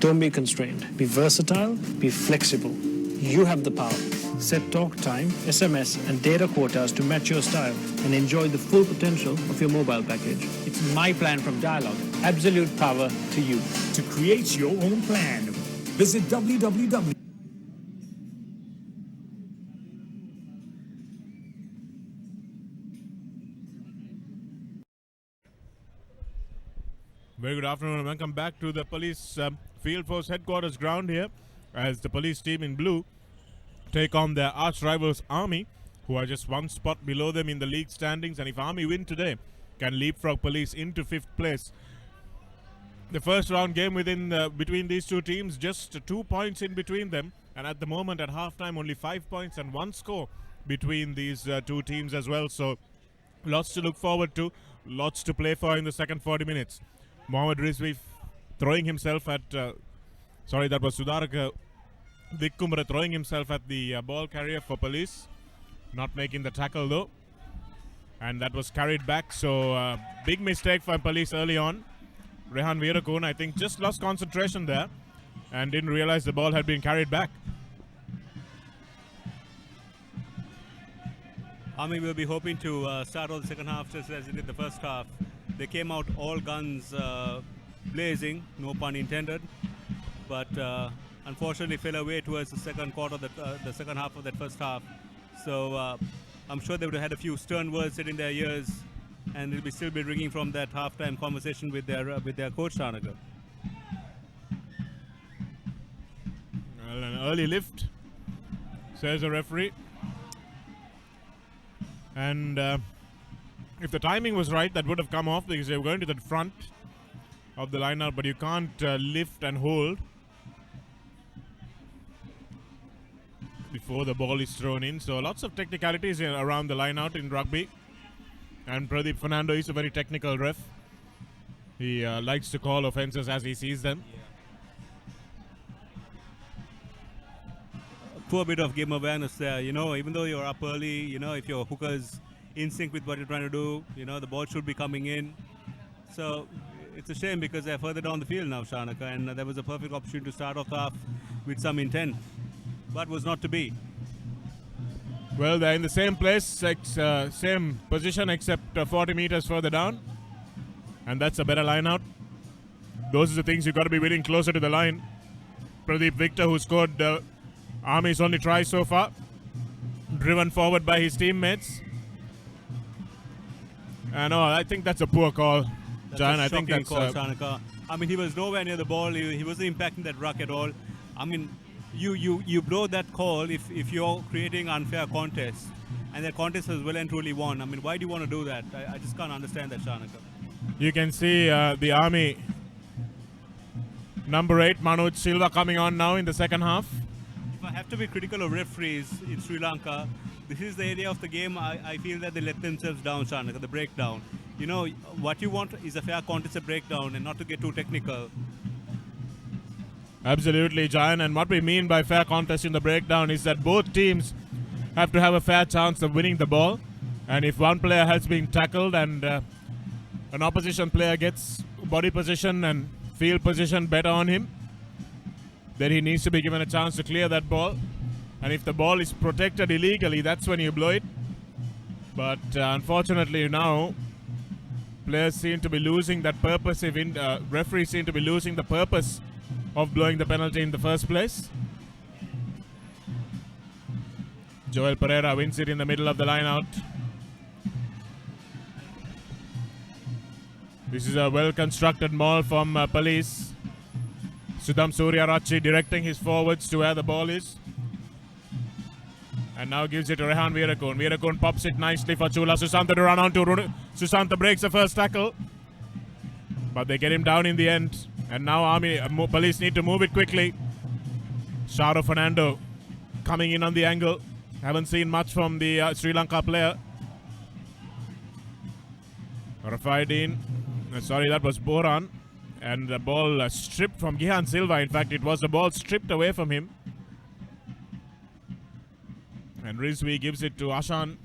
Speaker 7: Don't be constrained. Be versatile, be flexible. You have the power. Set talk time, SMS, and data quotas to match your style and enjoy the full potential of your mobile package. It's my plan from Dialog. Absolute power to you.
Speaker 9: To create your own plan, visit www.
Speaker 3: Very good afternoon and welcome back to the police field force headquarters ground here as the police team in blue take on their arch rivals Army, who are just one spot below them in the league standings, and if Army win today can leapfrog police into 5th place. The first round game between these two teams, just 2 points in between them, and at the moment at halftime only 5 points and 1 score between these two teams as well, so lots to look forward to, lots to play for in the second 40 minutes. Mohammad Rizvi throwing himself at that was Sudaraka Dikkumra throwing himself at the ball carrier for police, not making the tackle though, and that was carried back, so big mistake for police early on. Rehan Veerakun, I think, just lost concentration there and didn't realize the ball had been carried back.
Speaker 2: Army will be hoping to start all the second half just as it did the first half. They came out all guns blazing, no pun intended, but unfortunately fell away towards the second quarter, the second half of that first half. So I'm sure they would have had a few stern words said in their ears, and it'll still be ringing from that halftime conversation with their coach, Shanaka.
Speaker 3: Well, an early lift, says the referee. And if the timing was right, that would have come off because they were going to the front of the line-out, but you can't lift and hold before the ball is thrown in. So lots of technicalities around the line-out in rugby. And Pradeep Fernando is a very technical ref. He likes to call offences as he sees them.
Speaker 2: Poor bit of game awareness there. Even though you're up early, if your hooker's in sync with what you're trying to do, the ball should be coming in. So it's a shame because they're further down the field now, Shanaka, and there was a perfect opportunity to start off the half with some intent, but was not to be.
Speaker 3: Well, they're in the same place, same position except 40 meters further down. And that's a better line out. Those are the things you've got to be winning closer to the line. Pradeep Victor, who scored Army's only try so far, driven forward by his teammates. I think that's a poor call, John. I think that's
Speaker 2: call, Shanaka. I mean, he was nowhere near the ball. He wasn't impacting that ruck at all. I mean, you blow that call if you're creating unfair contest, and that contest is well and truly won. I mean, why do you want to do that? I just can't understand that, Shanaka.
Speaker 3: You can see the Army number 8, Manoj Silva, coming on now in the second half.
Speaker 2: If I have to be critical of referees in Sri Lanka, this is the area of the game I feel that they let themselves down, Shanaka, the breakdown. What you want is a fair contest, a breakdown, and not to get too technical.
Speaker 3: Absolutely, Jayan. And what we mean by fair contest in the breakdown is that both teams have to have a fair chance of winning the ball. And if one player has been tackled and an opposition player gets body position and field position better on him, then he needs to be given a chance to clear that ball. And if the ball is protected illegally, that's when you blow it. But unfortunately now, players seem to be losing that purpose. Referees seem to be losing the purpose of blowing the penalty in the first place. Joel Pereira wins it in the middle of the line out. This is a well-constructed maul from police. Sudham Suryarachi directing his forwards to where the ball is. And now gives it to Rehan Veerakun. Veerakun pops it nicely for Chula Susanta to run on to. Susanta breaks the first tackle. But they get him down in the end. And now police need to move it quickly. Sharo Fernando coming in on the angle. Haven't seen much from the Sri Lanka player. Rafaideen. Sorry, that was Boran. And the ball stripped from Gihan Silva. In fact, it was the ball stripped away from him. And Rizvi gives it to Ashan.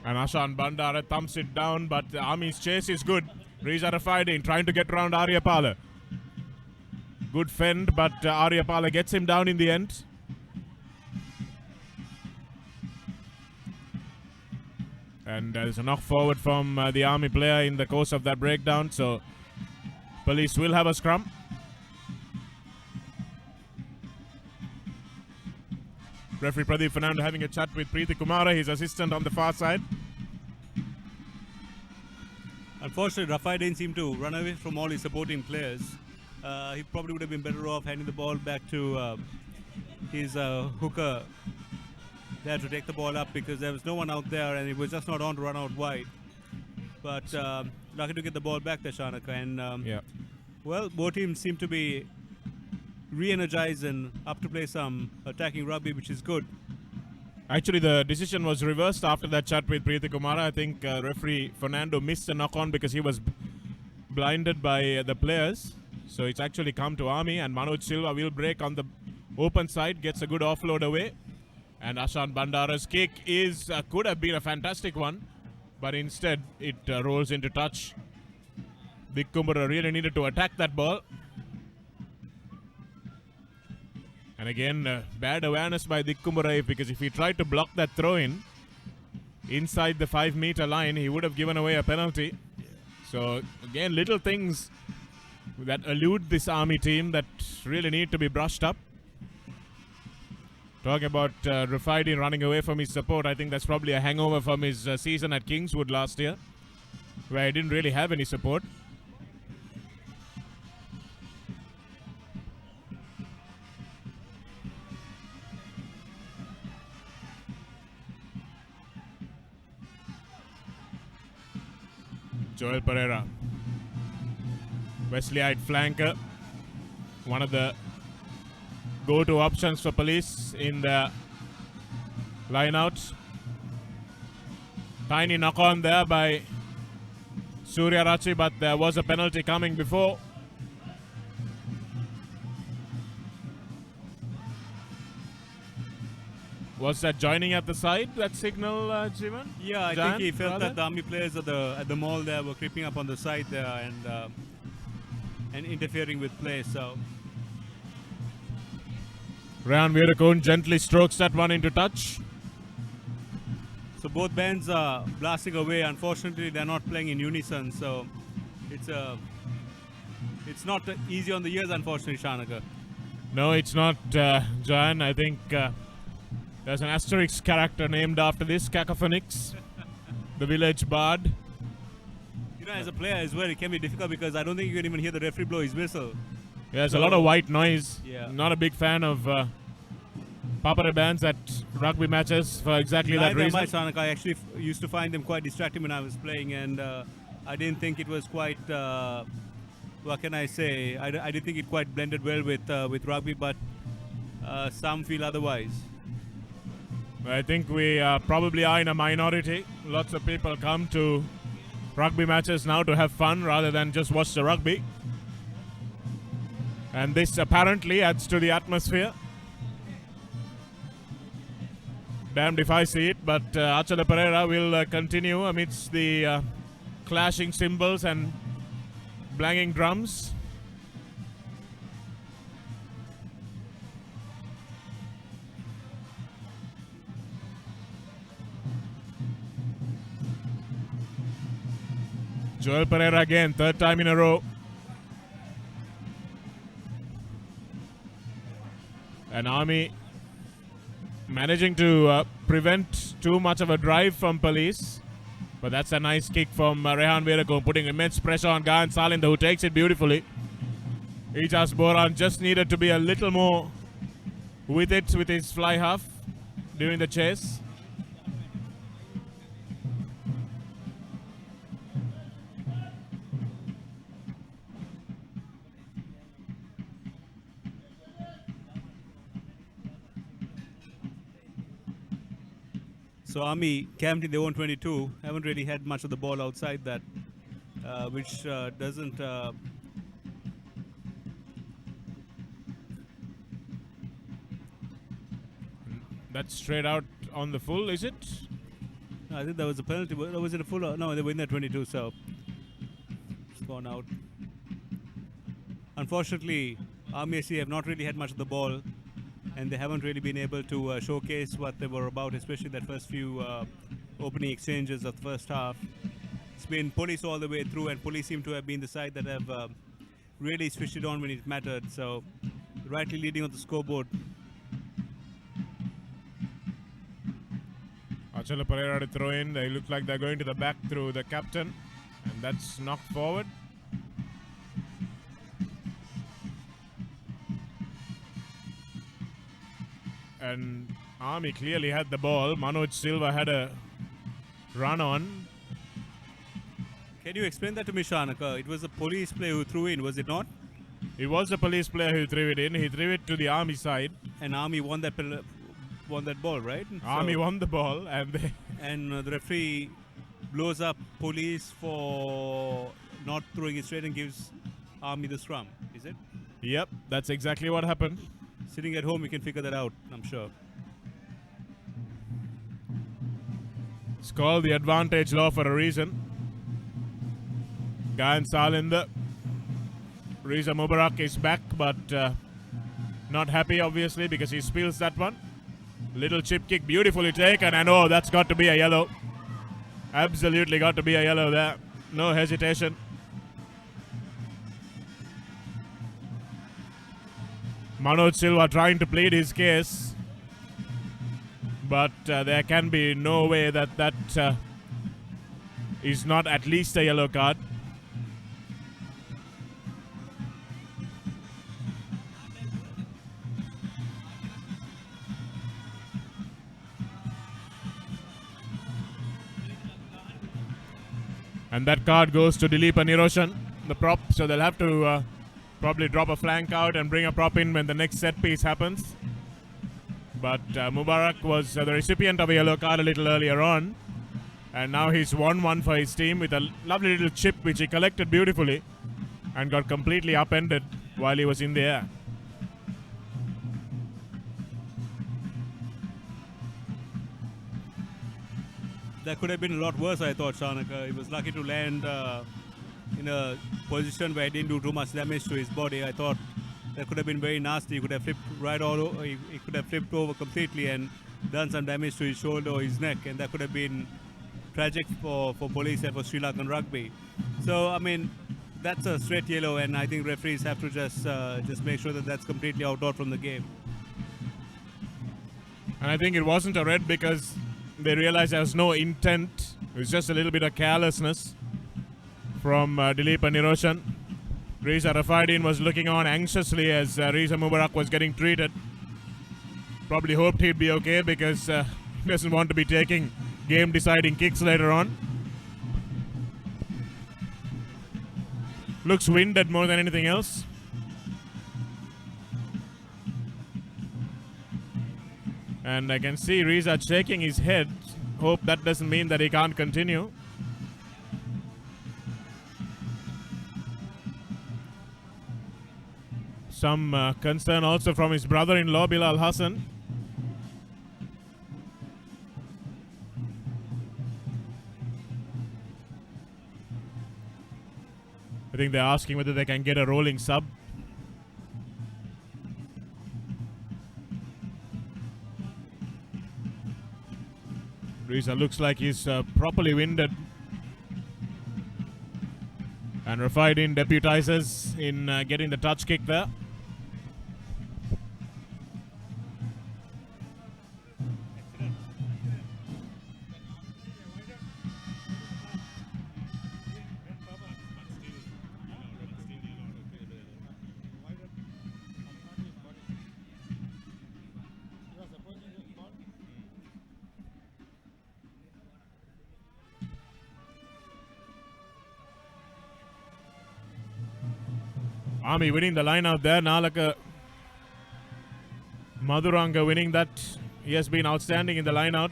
Speaker 3: And Ashan Bandara thumps it down, but the Army's chase is good. Riza Rafaideen trying to get around Aryapala. Good fend, but Aryapala gets him down in the end. And there's a knock forward from the Army player in the course of that breakdown, so police will have a scrum. Referee Pradeep Fernando having a chat with Preeti Kumara, his assistant on the far side.
Speaker 2: Unfortunately, Rafaideen seemed to run away from all his supporting players. He probably would have been better off handing the ball back to his hooker there to take the ball up, because there was no one out there and it was just not on to run out wide. But lucky to get the ball back there, Shanaka. And well, both teams seem to be re-energized and up to play some attacking rugby, which is good.
Speaker 3: Actually, the decision was reversed after that chat with Preeti Kumara. I think referee Fernando missed a knock-on because he was blinded by the players. So it's actually come to Army, and Manoj Silva will break on the open side, gets a good offload away. And Ashan Bandara's kick could have been a fantastic one, but instead it rolls into touch. Dick Kumbara really needed to attack that ball. And again, bad awareness by Dick Kumbara, because if he tried to block that throw-in inside the 5-meter line, he would have given away a penalty. So again, little things that elude this Army team that really need to be brushed up. Talking about Rafaidi running away from his support, I think that's probably a hangover from his season at Kingswood last year, where he didn't really have any support. Joel Pereira, Wesleyite flanker, one of the go-to options for Police in the line-out. Tiny knock-on there by Surya Rachi, but there was a penalty coming before. Was that joining at the side, that signal, Jivan?
Speaker 2: Yeah, I think he felt that the Army players at the mall there were creeping up on the side there and interfering with play. So
Speaker 3: Rehan Veerakon gently strokes that one into touch.
Speaker 2: So both bands are blasting away. Unfortunately, they're not playing in unison. So it's not easy on the ears, unfortunately, Shanaka.
Speaker 3: No, it's not, Jan. I think there's an Asterix character named after this, Cacophonix, the village bard.
Speaker 2: You know, as a player as well, it can be difficult because I don't think you can even hear the referee blow his whistle.
Speaker 3: Yeah, there's a lot of white noise.
Speaker 2: Yeah.
Speaker 3: Not a big fan of ThePapare bands at rugby matches for exactly that reason.
Speaker 2: I actually used to find them quite distracting when I was playing, and I didn't think it was quite. What can I say? I didn't think it quite blended well with rugby, but some feel otherwise.
Speaker 3: I think we probably are in a minority. Lots of people come to rugby matches now to have fun rather than just watch the rugby. And this apparently adds to the atmosphere. Damned if I see it, but Achala Pereira will continue amidst the clashing cymbals and blanging drums. Joel Pereira again, third time in a row. And Army managing to prevent too much of a drive from Police. But that's a nice kick from Rehan Veerakon, putting immense pressure on Gayan Salinda, who takes it beautifully. Ijas Boran just needed to be a little more with it with his fly half during the chase.
Speaker 2: So Army camped in their own 22, haven't really had much of the ball outside that, which doesn't...
Speaker 3: That's straight out on the full, is it?
Speaker 2: I think that was a penalty. Was it a full? No, they were in their 22, so it's gone out. Unfortunately, Army SC have not really had much of the ball, and they haven't really been able to showcase what they were about, especially that first few opening exchanges of the first half. It's been Police all the way through, and Police seem to have been the side that have really switched it on when it mattered. So, rightly leading on the scoreboard.
Speaker 3: Achala Pereira to throw in. They look like they're going to the back through the captain, and that's knocked forward. And Army clearly had the ball. Manoj Silva had a run on.
Speaker 2: Can you explain that to me, Shanaka? It was a Police player who threw in, was it not?
Speaker 3: It was a Police player who threw it in. He threw it to the Army side.
Speaker 2: And Army won that ball, right?
Speaker 3: Army won the ball, and they
Speaker 2: and the referee blows up Police for not throwing it straight and gives Army the scrum. Is it?
Speaker 3: Yep, that's exactly what happened.
Speaker 2: Sitting at home, you can figure that out, I'm sure.
Speaker 3: It's called the advantage law for a reason. Gayan Salinda. Riza Mubarak is back, but not happy, obviously, because he spills that one. Little chip kick, beautifully taken, and oh, that's got to be a yellow. Absolutely got to be a yellow there. No hesitation. Manoj Silva trying to plead his case, but there can be no way that is not at least a yellow card. And that card goes to Dileep and Niroshan, the prop, so they'll have to probably drop a flank out and bring a prop in when the next set piece happens. But Mubarak was the recipient of a yellow card a little earlier on, and now he's won one for his team with a lovely little chip which he collected beautifully and got completely upended while he was in the air.
Speaker 2: That could have been a lot worse, I thought, Shanaka. He was lucky to land in a position where he didn't do too much damage to his body. I thought that could have been very nasty. He could have flipped right all over. He could have flipped over completely and done some damage to his shoulder or his neck, and that could have been tragic for police and for Sri Lankan rugby. So, I mean, that's a straight yellow, and I think referees have to just make sure that that's completely outlawed from the game.
Speaker 3: And I think it wasn't a red because they realized there was no intent. It was just a little bit of carelessness from Dileep and Niroshan. Riza Rafaidin was looking on anxiously as Riza Mubarak was getting treated. Probably hoped he'd be okay because he doesn't want to be taking game-deciding kicks later on. Looks winded more than anything else. And I can see Riza shaking his head. Hope that doesn't mean that he can't continue. Some concern also from his brother-in-law, Bilal Hassan. I think they're asking whether they can get a rolling sub. Riza looks like he's properly winded. And Rafaidin deputizes in getting the touch kick there. Army winning the line out there. Nalaka Madhuranga winning that. He has been outstanding in the line out.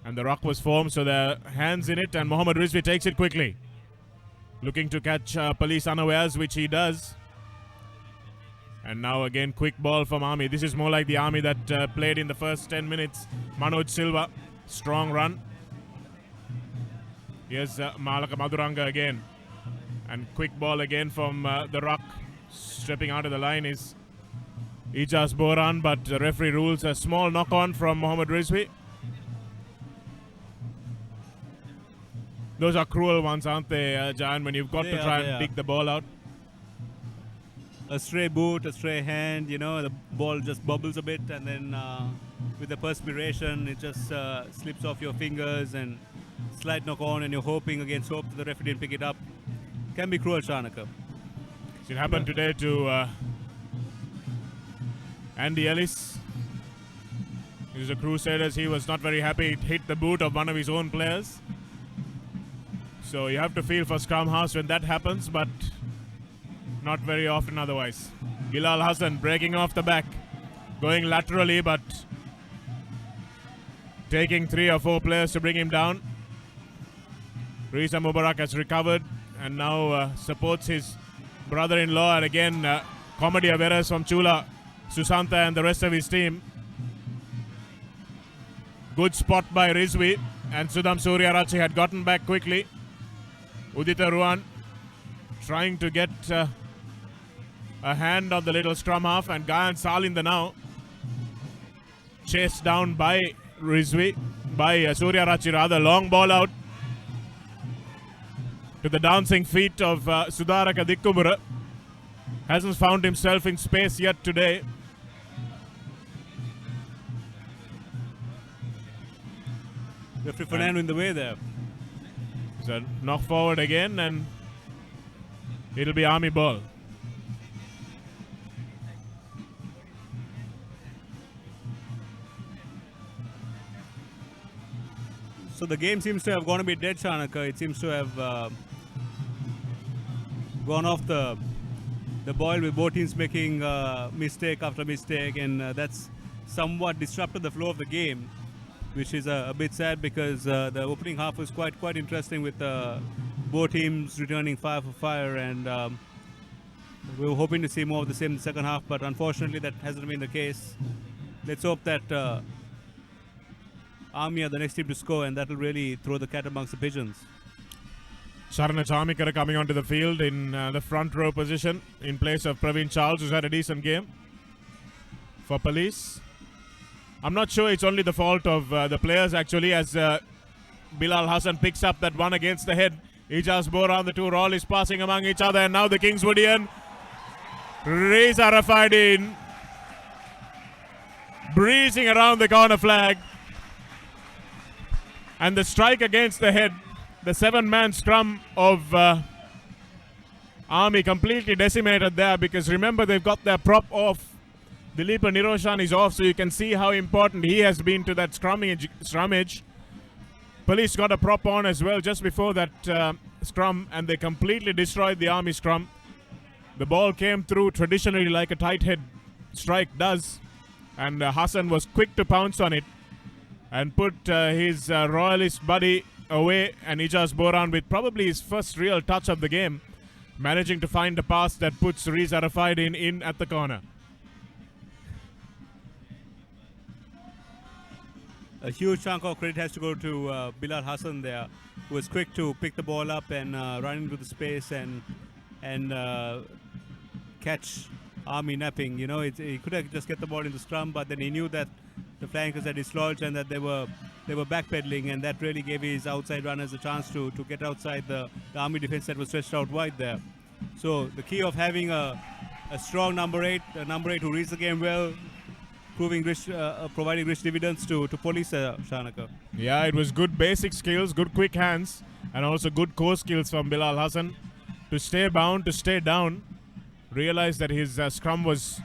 Speaker 3: And the ruck was formed, so their hands in it, and Mohammad Rizvi takes it quickly. Looking to catch Police unawares, which he does. And now again, quick ball from Army. This is more like the Army that played in the first 10 minutes. Manoj Silva, strong run. Here's Malaka Madhuranga again. And quick ball again from the ruck. Stepping out of the line is Ijaz Boran, but the referee rules a small knock-on from Mohammad Rizvi. Those are cruel ones, aren't they, Jan, when you've got to try and dig the ball out?
Speaker 2: A stray boot, a stray hand, you know, the ball just bubbles a bit, and then with the perspiration, it just slips off your fingers and slight knock-on, and you're hoping against hope that the referee didn't pick it up. Can be cruel, Shanaka.
Speaker 3: It happened today to Andy Ellis. He was a Crusaders. He was not very happy. It hit the boot of one of his own players. So you have to feel for Scrum House when that happens, but not very often otherwise. Bilal Hassan breaking off the back, going laterally, but taking 3 or 4 players to bring him down. Riza Mubarak has recovered and now supports his brother-in-law, and again comedy of errors from Chula, Susanta and the rest of his team. Good spot by Rizvi, and Sudham Suryarachi had gotten back quickly. Udita Ruan trying to get a hand on the little scrum half, and Gayan Salinda now chased down by Rizvi, by Suryarachi rather. Long ball out to the dancing feet of Sudaraka Dikkumura. Hasn't found himself in space yet today.
Speaker 2: Referee Fernando in the way there.
Speaker 3: So knock forward again, and it'll be Army ball.
Speaker 2: So the game seems to have gone a bit dead, Shanaka. It seems to have gone off the boil with both teams making mistake after mistake, and that's somewhat disrupted the flow of the game, which is a bit sad because the opening half was quite interesting with both teams returning fire for fire, and we were hoping to see more of the same in the second half, but unfortunately that hasn't been the case. Let's hope that Army are the next team to score, and that will really throw the cat amongst the pigeons.
Speaker 3: Sharana Chamikara coming onto the field in the front row position in place of Praveen Charles, who's had a decent game for Police. I'm not sure it's only the fault of the players actually, as Bilal Hassan picks up that one against the head. Ijaz Boran, the two Rollies passing among each other, and now the Kingswoodian Reza Rafaidin breezing around the corner flag, and the strike against the head. The 7-man scrum of Army completely decimated there, because remember they've got their prop off. Dileepa Niroshan is off, so you can see how important he has been to that scrummage. Police got a prop on as well just before that scrum, and they completely destroyed the Army scrum. The ball came through traditionally like a tight head strike does, and Hassan was quick to pounce on it and put his Royalist buddy away, and Ijaz Boran with probably his first real touch of the game, managing to find a pass that puts Reza Rafaidin in at the corner.
Speaker 2: A huge chunk of credit has to go to Bilal Hassan there, who was quick to pick the ball up and run into the space and catch Army napping. You know, he could have just get the ball in the scrum, but then he knew that the flankers had dislodged and that they were backpedaling, and that really gave his outside runners a chance to get outside the Army defense that was stretched out wide there. So the key of having a strong number 8 who reads the game well, providing rich dividends to Police, Shanaka.
Speaker 3: Yeah, it was good basic skills, good quick hands, and also good core skills from Bilal Hassan to stay bound, to stay down, realize that his scrum was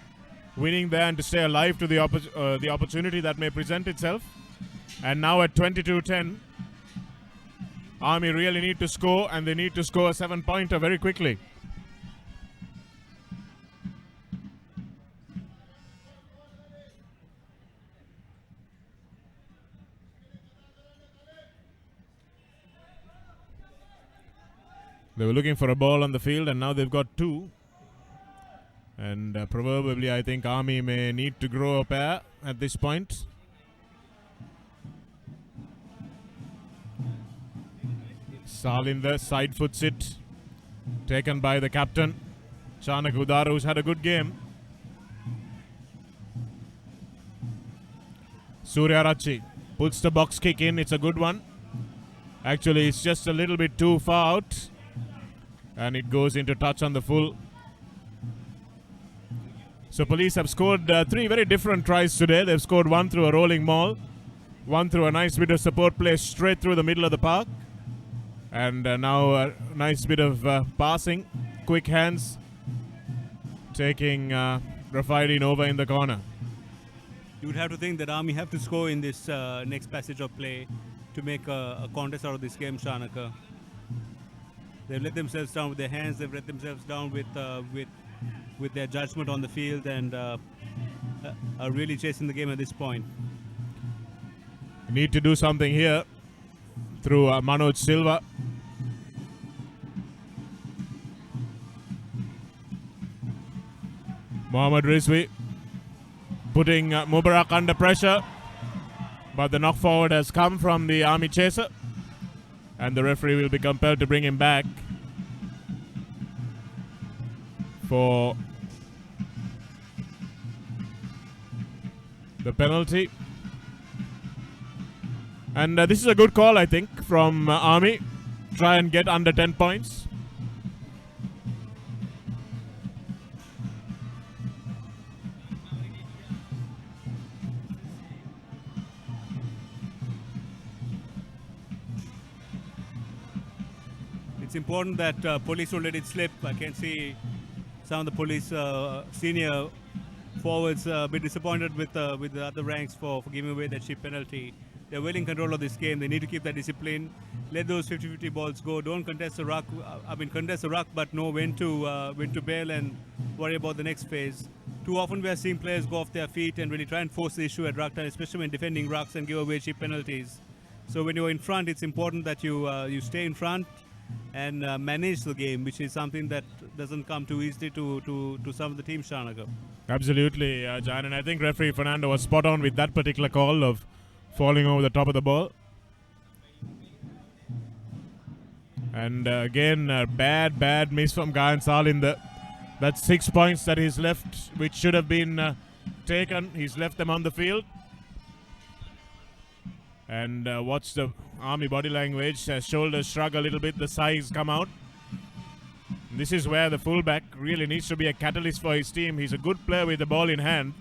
Speaker 3: winning there, and to stay alive to the opportunity that may present itself. And now at 22-10, Army really need to score, and they need to score a 7-pointer very quickly. They were looking for a ball on the field, and now they've got 2. And probably I think Army may need to grow a pair at this point. Salinder side foots it, taken by the captain, Chanak Udara, who's had a good game. Surya Rachi puts the box kick in, it's a good one. Actually, it's just a little bit too far out, and it goes into touch on the full. So Police have scored 3 very different tries today. They've scored one through a rolling maul, one through a nice bit of support play straight through the middle of the park, and now a nice bit of passing, quick hands, taking Rafaidin over in the corner.
Speaker 2: You would have to think that Army have to score in this next passage of play to make a contest out of this game, Shanaka. They've let themselves down with their hands, they've let themselves down with their judgment on the field, and are really chasing the game at this point.
Speaker 3: Need to do something here through Manoj Silva. Mohammad Rizvi putting Mubarak under pressure, but the knock forward has come from the Army chaser, and the referee will be compelled to bring him back for the penalty. And this is a good call, I think, from Army. Try and get under 10 points.
Speaker 2: It's important that police don't let it slip. I can see some of the police senior forwards a bit disappointed with the other ranks for giving away that chip penalty. They're well in control of this game. They need to keep that discipline. Let those 50-50 balls go. Don't contest the ruck. Contest the ruck, but know when to bail and worry about the next phase. Too often we are seeing players go off their feet and really try and force the issue at ruck time, especially when defending rucks and give away cheap penalties. So when you're in front, it's important that you stay in front and manage the game, which is something that doesn't come too easily to some of the teams, Shanaka.
Speaker 3: Absolutely, Jan, and I think referee Fernando was spot on with that particular call of falling over the top of the ball. And again, bad miss from Gayan Salinder. That's 6 points that he's left, which should have been taken. He's left them on the field. And watch the Army body language. Shoulders shrug a little bit, the size come out. This is where the fullback really needs to be a catalyst for his team. He's a good player with the ball in hand,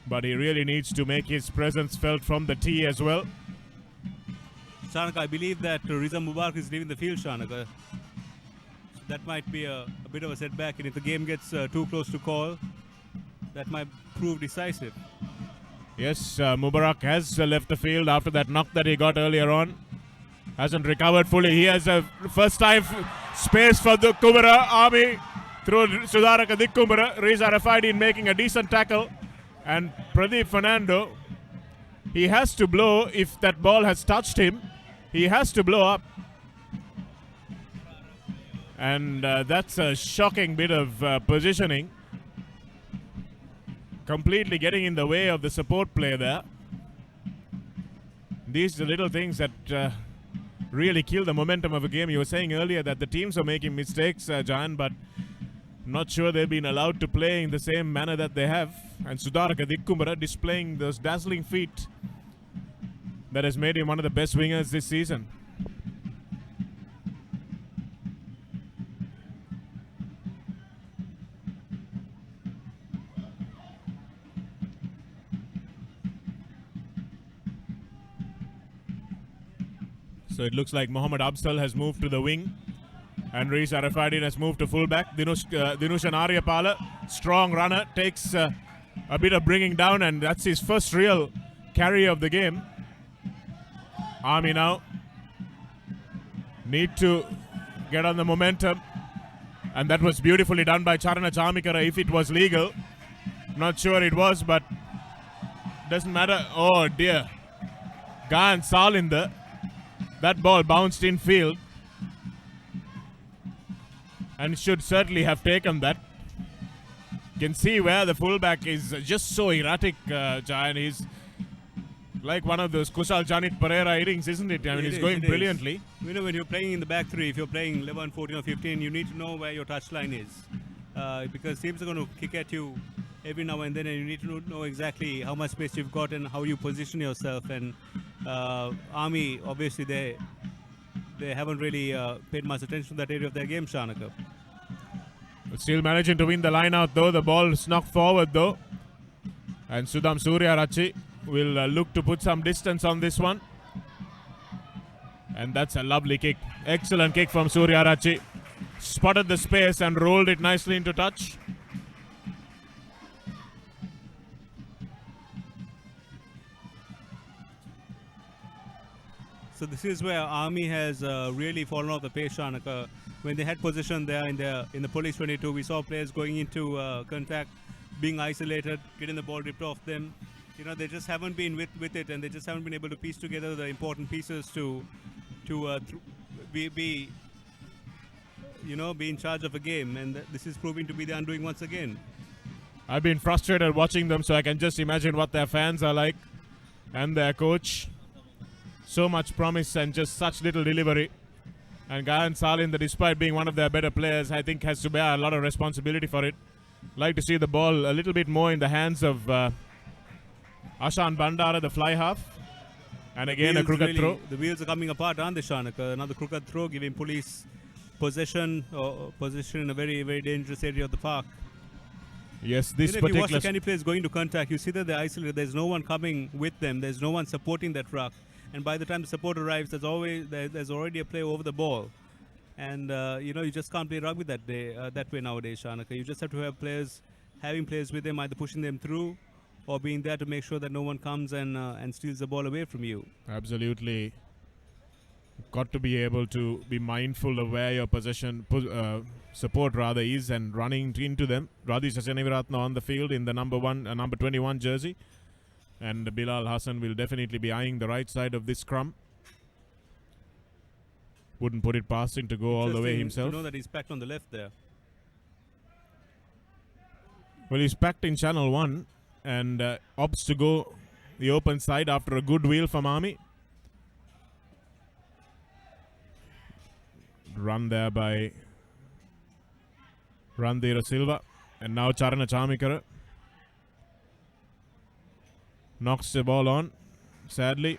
Speaker 3: but he really needs to make his presence felt from the tee as well.
Speaker 2: Shanaka, I believe that Riza Mubarak is leaving the field, Shanaka. That might be a bit of a setback, and if the game gets too close to call, that might prove decisive.
Speaker 3: Yes, Mubarak has left the field after that knock that he got earlier on. Hasn't recovered fully. He has a first time space for the Kumara Army through Sudaraka Dikkumara. Riza Rafaidin making a decent tackle. And Pradeep Fernando, he has to blow if that ball has touched him. He has to blow up. And that's a shocking bit of positioning. Completely getting in the way of the support play there. These are the little things that really kill the momentum of a game. You were saying earlier that the teams are making mistakes, Jan, but not sure they've been allowed to play in the same manner that they have. And Sudaraka Dikkumara displaying those dazzling feet that has made him one of the best wingers this season. So it looks like Mohammad Absal has moved to the wing and Rees Arafadin has moved to fullback. Dinushan Aryapala, strong runner, takes a bit of bringing down, and that's his first real carry of the game. Army now need to get on the momentum, and that was beautifully done by Charana Chamikara if it was legal. Not sure it was, but doesn't matter. Oh dear. Gayan Salinder. That ball bounced in field and should certainly have taken that. You can see where the fullback is just so erratic, Jayan. He's like one of those Kusal Janit Pereira innings, isn't it? I mean, he's going brilliantly.
Speaker 2: You know, when you're playing in the back three, if you're playing 11, 14 or 15, you need to know where your touchline is. Because teams are going to kick at you every now and then, and you need to know exactly how much space you've got and how you position yourself. And Army, obviously, they haven't really paid much attention to that area of their game, Shanaka.
Speaker 3: But still managing to win the line out, though. The ball snuck forward, though. And Sudham Suryarachi will look to put some distance on this one. And that's a lovely kick. Excellent kick from Suryarachi. Spotted the space and rolled it nicely into touch.
Speaker 2: So this is where Army has really fallen off the pace, Shanaka. When they had possession there in the police 22, we saw players going into contact, being isolated, getting the ball ripped off them. You know, they just haven't been with it, and they just haven't been able to piece together the important pieces to be in charge of a game. And this is proving to be the undoing once again.
Speaker 3: I've been frustrated watching them, so I can just imagine what their fans are like and their coach. So much promise and just such little delivery. And Gayan Salinder, despite being one of their better players, I think has to bear a lot of responsibility for it. Like to see the ball a little bit more in the hands of Ashan Bandara, the fly half. And again, a crooked throw.
Speaker 2: The wheels are coming apart, aren't they, Shanaka? Another crooked throw, giving police possession in a very, very dangerous area of the park.
Speaker 3: Yes, this
Speaker 2: If you watch
Speaker 3: particular...
Speaker 2: the Candy players going to contact, you see that they're isolated. There's no one coming with them. There's no one supporting that ruck. and by the time the support arrives, there's already a player over the ball. And you just can't play rugby that way nowadays, Shanaka. You just have to have having players with them, either pushing them through or being there to make sure that no one comes and steals the ball away from you.
Speaker 3: Absolutely. Got to be able to be mindful of where your support rather is and running into them. Radhisha Seneviratne on the field in the number 21 jersey. And Bilal Hassan will definitely be eyeing the right side of this scrum. Wouldn't put it past him to go all the way himself.
Speaker 2: You know that he's packed on the left there.
Speaker 3: Well, he's packed in channel 1 and opts to go the open side after a good wheel from Army. Run there by Randhira Silva. And now Charana Chamikara knocks the ball on, sadly.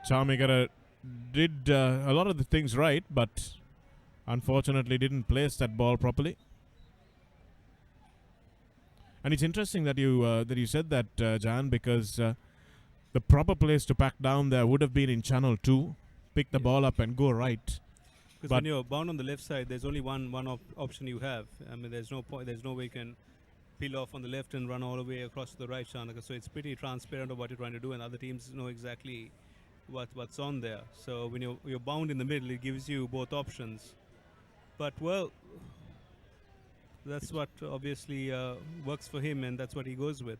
Speaker 3: Chamikara did a lot of the things right, but unfortunately didn't place that ball properly. And it's interesting that you said that, Jan, because the proper place to pack down there would have been in channel 2, pick the ball up and go right.
Speaker 2: Because when you're bound on the left side, there's only one option you have. I mean, there's no way you can peel off on the left and run all the way across to the right, Shanaka. So it's pretty transparent of what you're trying to do, and other teams know exactly what's on there. So when you're bound in the middle, it gives you both options. But well, that's what obviously works for him, and that's what he goes with.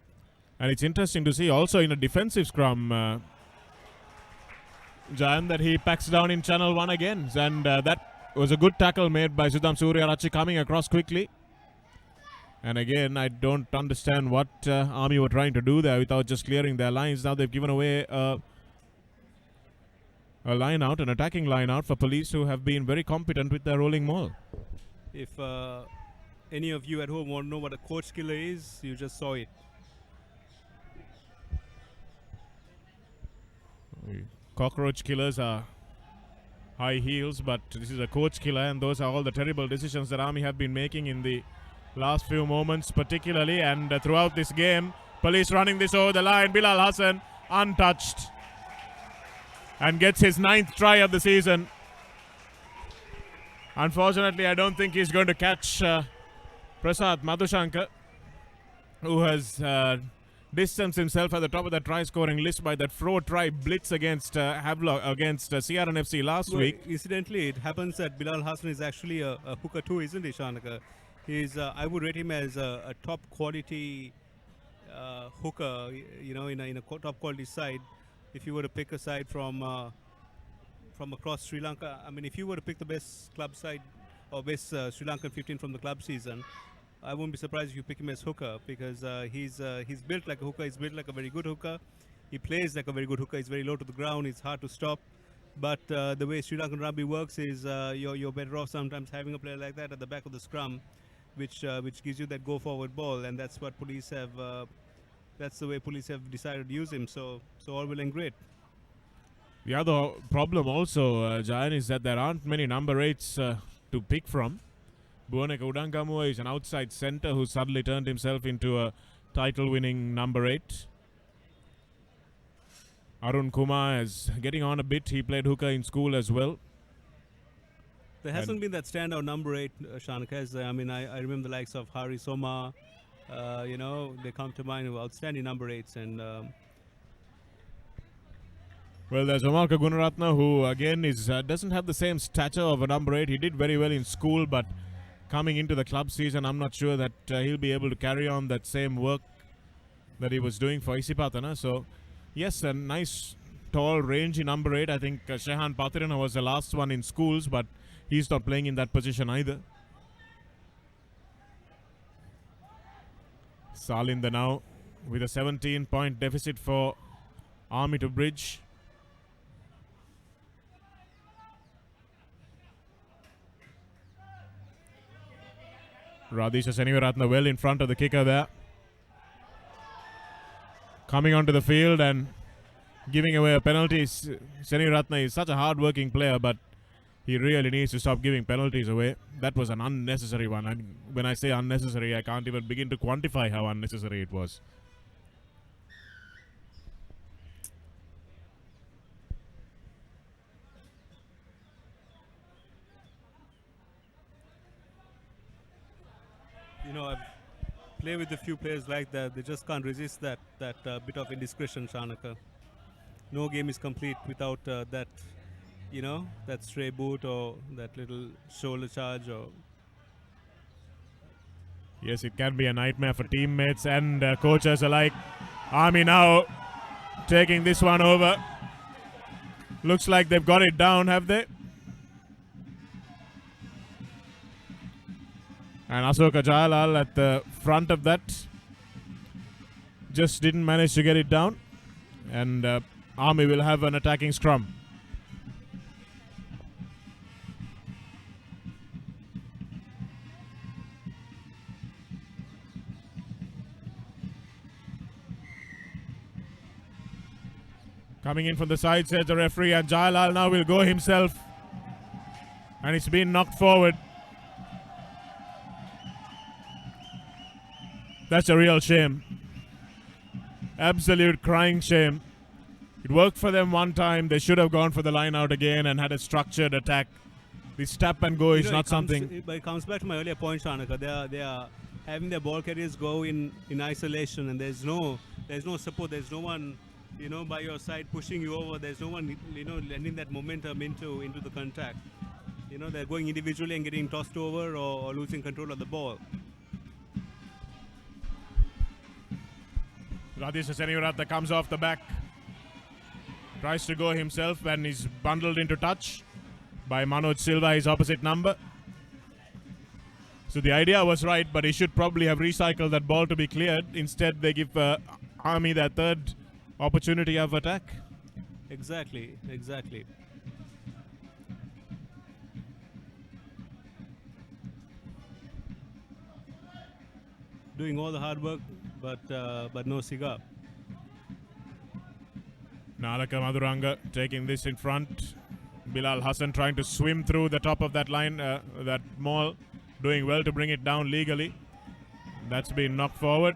Speaker 3: And it's interesting to see also in a defensive scrum, Jan, that he packs down in channel 1 again. And that was a good tackle made by Sudham Suryarachi coming across quickly. And again, I don't understand what Army were trying to do there without just clearing their lines. Now they've given away a line out, an attacking line out for Police, who have been very competent with their rolling maul.
Speaker 2: If any of you at home want to know what a coach killer is, you just saw it.
Speaker 3: Cockroach killers are high heels, but this is a coach killer, and those are all the terrible decisions that Army have been making in the last few moments particularly, and throughout this game. Police running this over the line. Bilal Hassan untouched and gets his 9th try of the season. Unfortunately, I don't think he's going to catch Prasad Madhushankar, who has distanced himself at the top of the try-scoring list by that 4-try blitz against Havelock against CRNFC last week.
Speaker 2: Incidentally, it happens that Bilal Hassan is actually a hooker too, isn't he, Shanaka? He's I would rate him as a top quality hooker, in a top quality side. If you were to pick a side from across Sri Lanka, I mean, if you were to pick the best club side or best Sri Lankan 15 from the club season, I won't be surprised if you pick him as hooker, because he's built like a hooker. He's built like a very good hooker. He plays like a very good hooker. He's very low to the ground. He's hard to stop. But the way Sri Lankan rugby works is you're better off sometimes having a player like that at the back of the scrum, which gives you that go forward ball, and that's what Police have. That's the way Police have decided to use him. So all well and great.
Speaker 3: The other problem also, Jayan, is that there aren't many number 8s to pick from. Buoneka Udangamua is an outside centre who suddenly turned himself into a title-winning number 8. Arun Kumar is getting on a bit. He played hooker in school as well.
Speaker 2: There hasn't been that standout number 8, Shanaka. I mean, I remember the likes of Hari Soma. They come to mind, outstanding number 8s. And
Speaker 3: well, there's Omarka Gunaratna, who again doesn't have the same stature of a number 8. He did very well in school, but coming into the club season, I'm not sure that he'll be able to carry on that same work that he was doing for Isipatana. So, yes, a nice, tall, rangy number 8. I think Shehan Patirana was the last one in schools, but he's not playing in that position either. Salinda now with a 17-point deficit for Army to bridge. Radhisha Seneviratne well in front of the kicker there. Coming onto the field and giving away a penalty. Seneviratne is such a hard-working player, but he really needs to stop giving penalties away. That was an unnecessary one. I mean, when I say unnecessary, I can't even begin to quantify how unnecessary it was.
Speaker 2: I've played with a few players like that. They just can't resist that bit of indiscretion, Shanaka. No game is complete without that, that stray boot or that little shoulder charge or.
Speaker 3: Yes, it can be a nightmare for teammates and coaches alike. Army now taking this one over. Looks like they've got it down, have they? And Asoka Jayalal at the front of that just didn't manage to get it down. And Army will have an attacking scrum. Coming in from the side, says the referee, and Jayalal now will go himself. And it's been knocked forward. That's a real shame. Absolute crying shame. It worked for them one time. They should have gone for the line out again and had a structured attack. This tap and go is not something.
Speaker 2: But it comes back to my earlier point, Shanaka. They are having their ball carriers go in isolation, and there's no support. There's no one, by your side pushing you over. There's no one, lending that momentum into the contact. They're going individually and getting tossed over or losing control of the ball.
Speaker 3: Radhisha Senivaratne comes off the back. Tries to go himself and is bundled into touch by Manoj Silva, his opposite number. So the idea was right, but he should probably have recycled that ball to be cleared. Instead, they give Army that third opportunity of attack.
Speaker 2: Exactly. Doing all the hard work, but no cigar.
Speaker 3: Nalaka Maduranga taking this in front. Bilal Hassan trying to swim through the top of that line, that maul, doing well to bring it down legally. That's been knocked forward.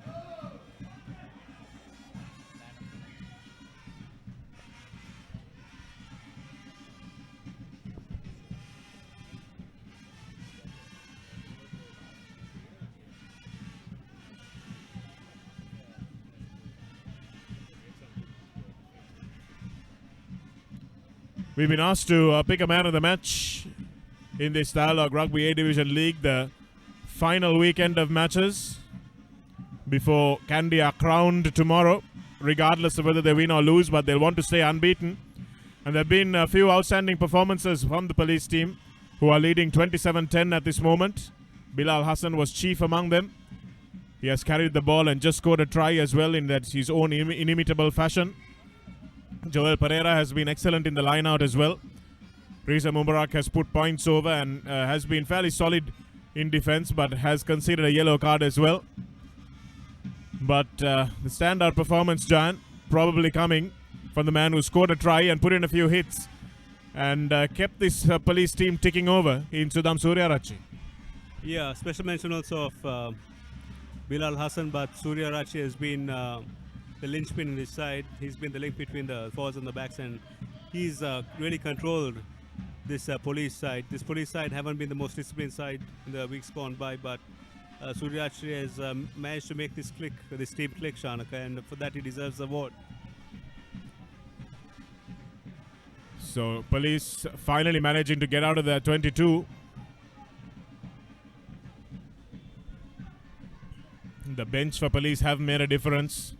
Speaker 3: We've been asked to pick a man of the match in this Dialog Rugby A Division League, the final weekend of matches before Kandy are crowned tomorrow, regardless of whether they win or lose, but they'll want to stay unbeaten. And there have been a few outstanding performances from the police team, who are leading 27-10 at this moment. Bilal Hassan was chief among them. He has carried the ball and just scored a try as well in that his own inimitable fashion. Joel Pereira has been excellent in the line out as well. Riza Mubarak has put points over and has been fairly solid in defense, but has conceded a yellow card as well. But the standout performance, Jan, probably coming from the man who scored a try and put in a few hits and kept this police team ticking over in Sudham Suryarachi.
Speaker 2: Yeah, special mention also of Bilal Hassan, but Suryarachi has been the linchpin in his side. He's been the link between the forwards and the backs, and he's really controlled this police side. This police side haven't been the most disciplined side in the weeks gone by, but Suryarachi has managed to make this team click, Shanaka, and for that he deserves the award.
Speaker 3: So police finally managing to get out of their 22. The bench for police have made a difference.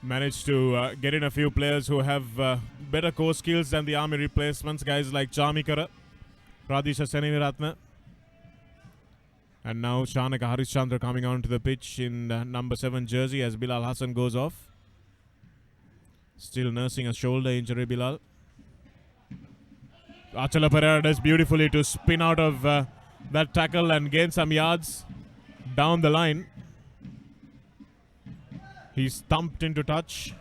Speaker 3: Managed to get in a few players who have better core skills than the Army replacements, guys like Chamikara, Radhisha Senivaratne. And now Shanaka Harishchandra coming onto the pitch in number 7 jersey as Bilal Hassan goes off. Still nursing a shoulder injury, Bilal. Achala Pereira does beautifully to spin out of that tackle and gain some yards down the line. He's thumped into touch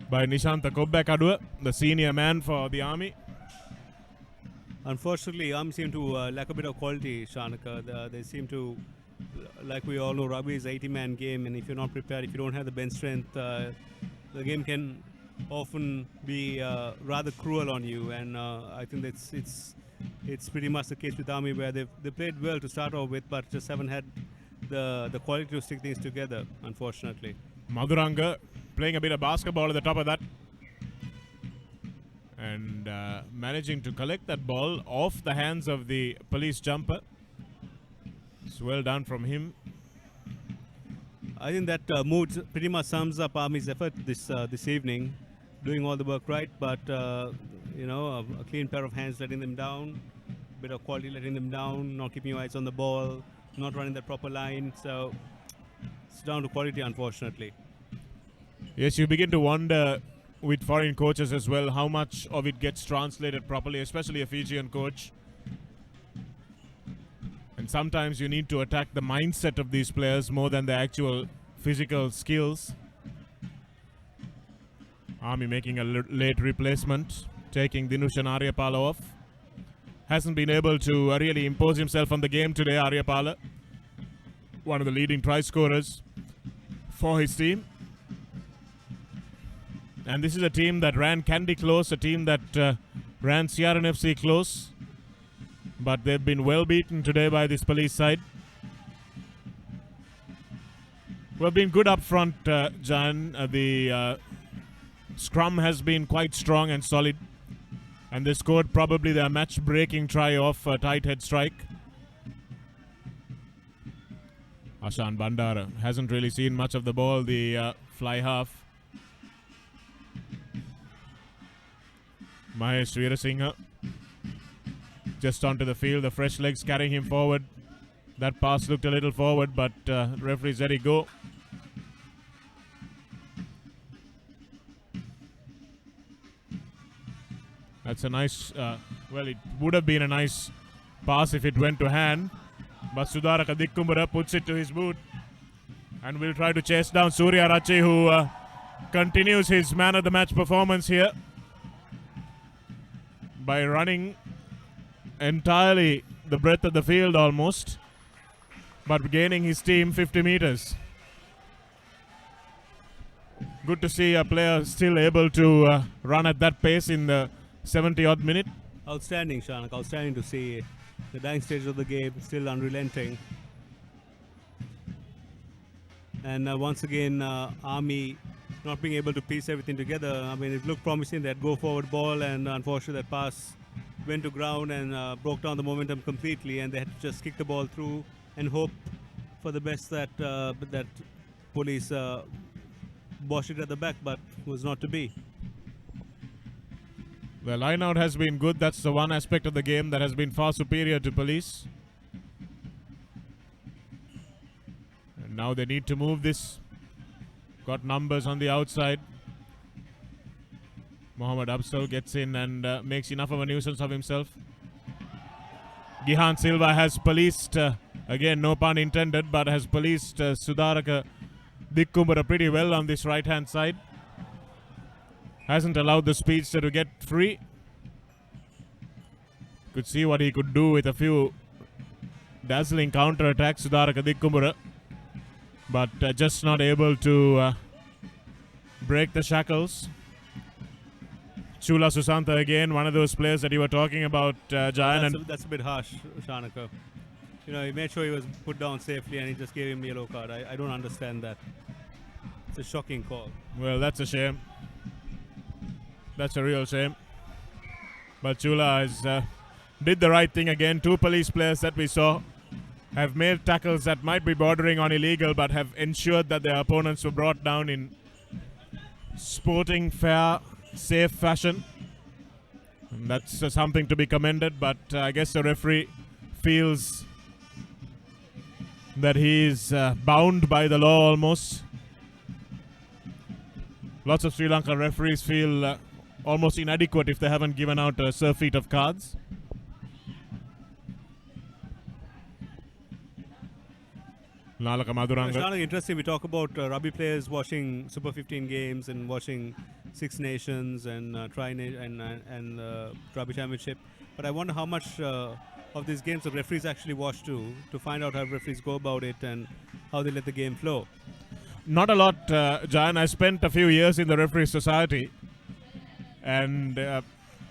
Speaker 3: by Nishanta Kobbekadua, the senior man for the Army.
Speaker 2: Unfortunately, Army seem to lack a bit of quality, Shanaka. They seem to, like we all know, rugby is an 80-man game, and if you're not prepared, if you don't have the bench strength, the game can often be rather cruel on you. And I think it's it's pretty much the case with Army, where they played well to start off with, but just haven't had the quality to stick things together, unfortunately.
Speaker 3: Madhuranga playing a bit of basketball at the top of that. And managing to collect that ball off the hands of the police jumper. It's well done from him.
Speaker 2: I think that mood pretty much sums up Army's effort this evening, doing all the work right, but you know, a clean pair of hands letting them down, bit of quality letting them down, not keeping your eyes on the ball, not running the proper line. So it's down to quality, unfortunately.
Speaker 3: Yes, you begin to wonder with foreign coaches as well how much of it gets translated properly, especially a Fijian coach. And sometimes you need to attack the mindset of these players more than the actual physical skills. Army making a late replacement, taking Dinushan Aryapala off. Hasn't been able to really impose himself on the game today, Aryapala. One of the leading try scorers for his team. And this is a team that ran Kandy close, a team that ran CRNFC close. But they've been well beaten today by this police side. We've been good up front, Jan. The scrum has been quite strong and solid. And they scored probably their match-breaking try off a tight head strike. Ashan Bandara hasn't really seen much of the ball, the fly half. Mahesh Veerasinghe just onto the field, the fresh legs carrying him forward. That pass looked a little forward, but referee said he go. That's a nice, well, it would have been a nice pass if it went to hand. But Sudaraka Dikkumbara puts it to his boot and will try to chase down Surya Rachi, who continues his man of the match performance here by running entirely the breadth of the field almost, but gaining his team 50 meters. Good to see a player still able to run at that pace in the 70-odd minute.
Speaker 2: Outstanding, Shanak. Outstanding to see the dying stage of the game, still unrelenting. And once again, Army not being able to piece everything together. I mean, it looked promising, that go-forward ball, and unfortunately that pass went to ground and broke down the momentum completely, and they had to just kick the ball through and hope for the best that that police boshed it at the back, but was not to be.
Speaker 3: The line out has been good. That's the one aspect of the game that has been far superior to police. And now they need to move this. Got numbers on the outside. Mohammad Absal gets in and makes enough of a nuisance of himself. Gihan Silva has policed, again no pun intended, but has policed Sudaraka Dikkumbara pretty well on this right hand side. Hasn't allowed the speedster to get free. Could see what he could do with a few dazzling counter attacks, Sudaraka Dikkumbara. But just not able to break the shackles. Chula Susanta again, one of those players that you were talking about, Jayan.
Speaker 2: That's a bit harsh, Shanaka. You know, he made sure he was put down safely and he just gave him a yellow card. I don't understand that. It's a shocking call.
Speaker 3: Well, that's a shame. That's a real shame. But Chula has did the right thing again. Two police players that we saw have made tackles that might be bordering on illegal, but have ensured that their opponents were brought down in sporting, fair, safe fashion. And that's something to be commended, but I guess the referee feels that he's bound by the law almost. Lots of Sri Lanka referees feel almost inadequate if they haven't given out a surfeit of cards. Nalaka Madhuranga.
Speaker 2: It's interesting. We talk about rugby players watching Super 15 games and watching Six Nations and Rugby Championship. But I wonder how much of these games the referees actually watch too, to find out how referees go about it and how they let the game flow.
Speaker 3: Not a lot, Jan. I spent a few years in the referee society, and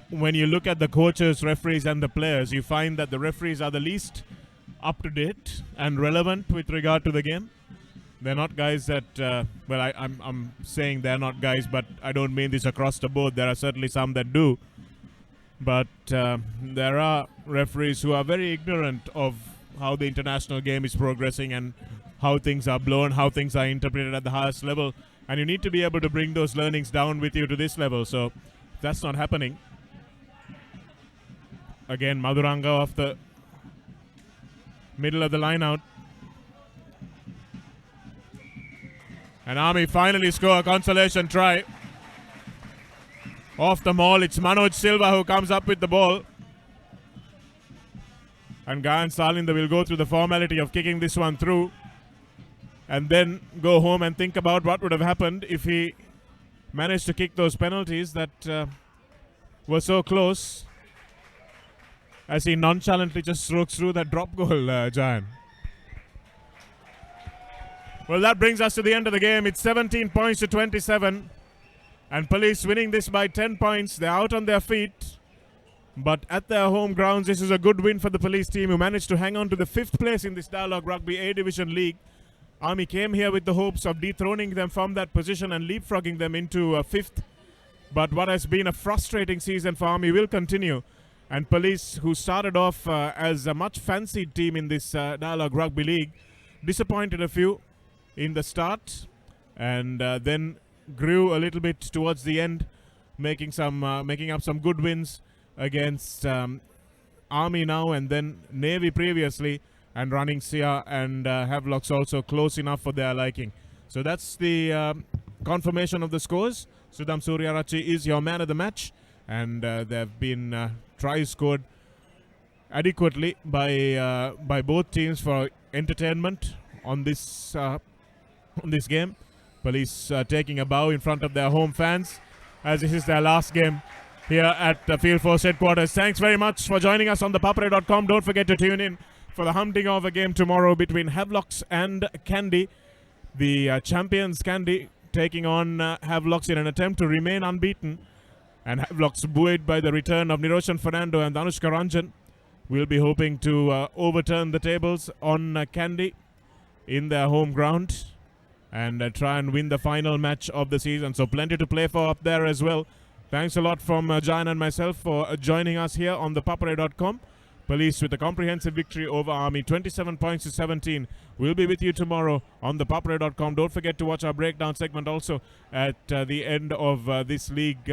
Speaker 3: when you look at the coaches, referees, and the players, you find that the referees are the least up to date and relevant with regard to the game. They're not guys that, I'm saying they're not guys, but I don't mean this across the board. There are certainly some that do. But there are referees who are very ignorant of how the international game is progressing and how things are blown, how things are interpreted at the highest level. And you need to be able to bring those learnings down with you to this level. So that's not happening. Again, Maduranga off the middle of the line out. And Army finally score a consolation try. Off the maul, it's Manoj Silva who comes up with the ball. And Gayan Salinda will go through the formality of kicking this one through. And then go home and think about what would have happened if he managed to kick those penalties that were so close. As he nonchalantly just strokes through that drop goal, Jayan. Well, that brings us to the end of the game. It's 17 points to 27. And Police winning this by 10 points. They're out on their feet. But at their home grounds, this is a good win for the Police team, who managed to hang on to the 5th place in this Dialog Rugby A Division League. Army came here with the hopes of dethroning them from that position and leapfrogging them into 5th. But what has been a frustrating season for Army will continue. And Police, who started off as a much fancied team in this Dialog Rugby League, disappointed a few in the start, and then grew a little bit towards the end, making up some good wins against Army now and then Navy previously, and running Sia and Havelocks also close enough for their liking. So that's the confirmation of the scores. Sudham Suryarachi is your man of the match, and there have been tries scored adequately by both teams for entertainment on this game. Police taking a bow in front of their home fans, as this is their last game here at the Field Force headquarters. Thanks very much for joining us on ThePapare.com. Don't forget to tune in for the humding of a game tomorrow between Havelocks and Kandy. The champions Kandy taking on Havelocks in an attempt to remain unbeaten. And Havelocks, buoyed by the return of Niroshan Fernando and Danushka Ranjan, will be hoping to overturn the tables on Kandy in their home ground and try and win the final match of the season. So plenty to play for up there as well. Thanks a lot from Jayan and myself for joining us here on ThePapare.com. Police with a comprehensive victory over Army, 27 points to 17. We'll be with you tomorrow on ThePapare.com. Don't forget to watch our breakdown segment also at the end of this league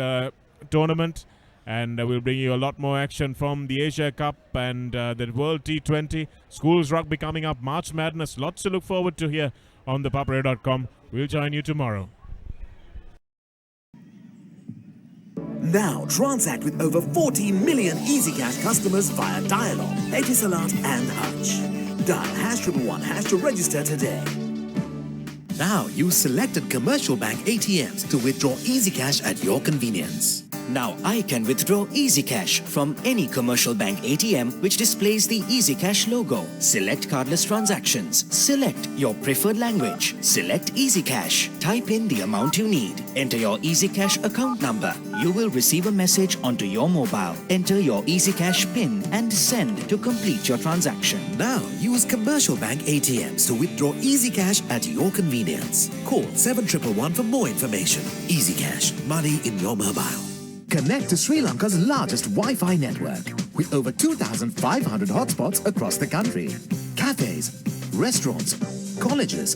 Speaker 3: tournament. And we'll bring you a lot more action from the Asia Cup and the World T20. Schools Rugby coming up, March Madness. Lots to look forward to here on ThePapare.com. We'll join you tomorrow.
Speaker 5: Now transact with over 40 million EasyCash customers via Dialog, Etisalat and Hutch. Dial #111# to register today.
Speaker 4: Now use selected commercial bank ATMs to withdraw EasyCash at your convenience. Now I can withdraw EasyCash from any commercial bank ATM which displays the EasyCash logo. Select cardless transactions. Select your preferred language. Select EasyCash. Type in the amount you need. Enter your EasyCash account number. You will receive a message onto your mobile. Enter your EasyCash PIN and send to complete your transaction.
Speaker 5: Now use commercial bank ATMs to withdraw EasyCash at your convenience. Call 7111 for more information. EasyCash, money in your mobile.
Speaker 10: Connect to Sri Lanka's largest Wi-Fi network with over 2,500 hotspots across the country. Cafes, restaurants, colleges,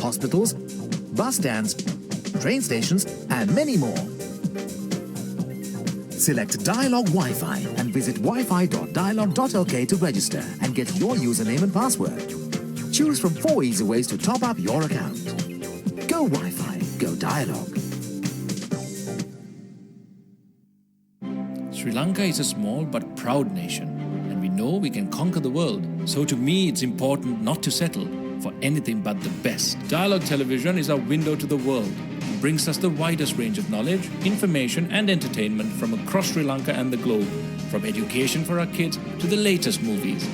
Speaker 10: hospitals, bus stands, train stations, and many more. Select Dialog Wi-Fi and visit wifi.dialog.lk to register and get your username and password. Choose from 4 easy ways to top up your account. Go Wi-Fi, go Dialog.
Speaker 6: Sri Lanka is a small but proud nation, and we know we can conquer the world. So to me, it's important not to settle for anything but the best. Dialog Television is our window to the world and brings us the widest range of knowledge, information and entertainment from across Sri Lanka and the globe, from education for our kids to the latest movies.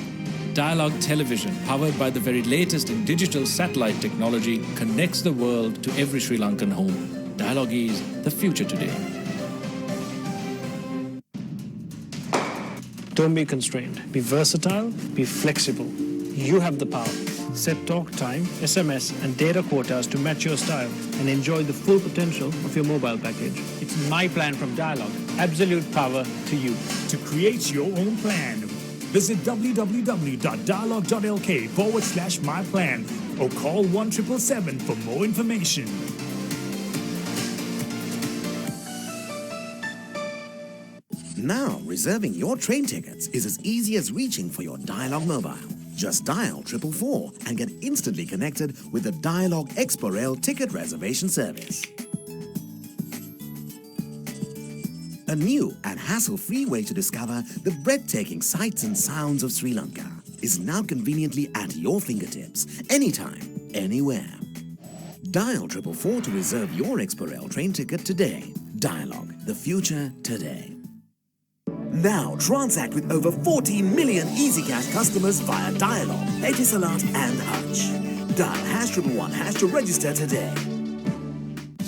Speaker 6: Dialog Television, powered by the very latest in digital satellite technology, connects the world to every Sri Lankan home. Dialog is the future today.
Speaker 7: Don't be constrained. Be versatile, be flexible. You have the power. Set talk time, SMS, and data quotas to match your style and enjoy the full potential of your mobile package.
Speaker 8: It's my plan from Dialog. Absolute power to you.
Speaker 9: To create your own plan, visit www.dialog.lk/myplan or call 1777 for more information.
Speaker 5: Now, reserving your train tickets is as easy as reaching for your Dialog mobile. Just dial 444 and get instantly connected with the Dialog Expo Rail ticket reservation service. A new and hassle-free way to discover the breathtaking sights and sounds of Sri Lanka is now conveniently at your fingertips, anytime, anywhere. Dial 444 to reserve your Expo Rail train ticket today. Dialog, the future today. Now transact with over 40 million EasyCash customers via Dialog, Etisalat and Hutch. Dial #111# to register today.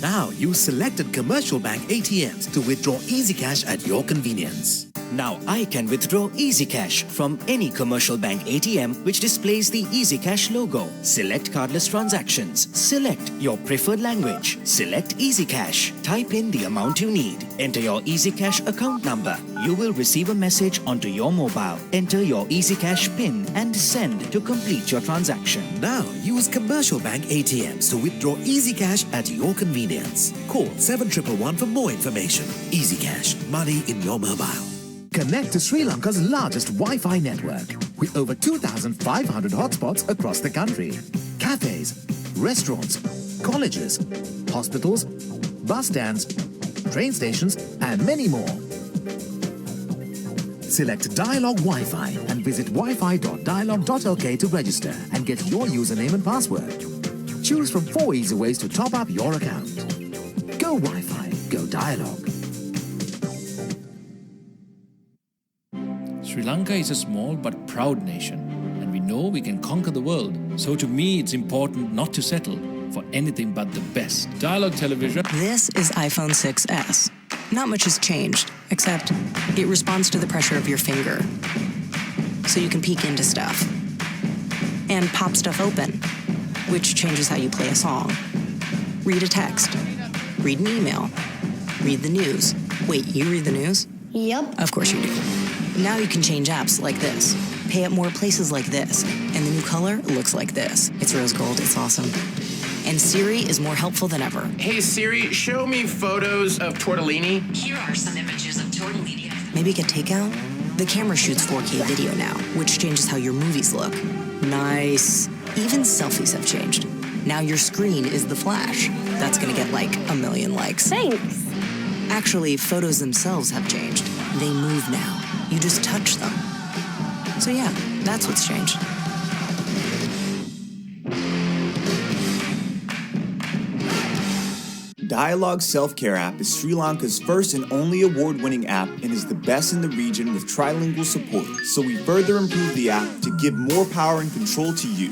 Speaker 5: Now use selected commercial bank ATMs to withdraw EasyCash at your convenience.
Speaker 4: Now I can withdraw EasyCash from any commercial bank ATM which displays the EasyCash logo. Select cardless transactions. Select your preferred language. Select EasyCash. Type in the amount you need. Enter your EasyCash account number. You will receive a message onto your mobile. Enter your EasyCash PIN and send to complete your transaction.
Speaker 5: Now use commercial bank ATMs to withdraw EasyCash at your convenience. Call 7111 for more information. EasyCash, money in your mobile.
Speaker 10: Connect to Sri Lanka's largest Wi-Fi network with over 2,500 hotspots across the country. Cafes, restaurants, colleges, hospitals, bus stands, train stations, and many more. Select Dialog Wi-Fi and visit wifi.dialog.lk to register and get your username and password. Choose from 4 easy ways to top up your account. Go Wi-Fi, go Dialog.
Speaker 6: Sri Lanka is a small but proud nation, and we know we can conquer the world. So to me, it's important not to settle for anything but the best. Dialog Television.
Speaker 11: This is iPhone 6s. Not much has changed, except it responds to the pressure of your finger. So you can peek into stuff. And pop stuff open, which changes how you play a song. Read a text. Read an email. Read the news. Wait, you read the news?
Speaker 12: Yep.
Speaker 11: Of course you do. Now you can change apps like this, pay at more places like this, and the new color looks like this. It's rose gold, it's awesome. And Siri is more helpful than ever.
Speaker 13: Hey Siri, show me photos of tortellini.
Speaker 11: Here are some images of tortellini. Maybe get takeout? The camera shoots 4K video now, which changes how your movies look. Nice. Even selfies have changed. Now your screen is the flash. That's gonna get like 1 million likes.
Speaker 12: Thanks.
Speaker 11: Actually, photos themselves have changed. They move now. You just touch them. So yeah, that's what's changed.
Speaker 14: Dialog Self-Care app is Sri Lanka's first and only award-winning app and is the best in the region with trilingual support. So we further improved the app to give more power and control to you.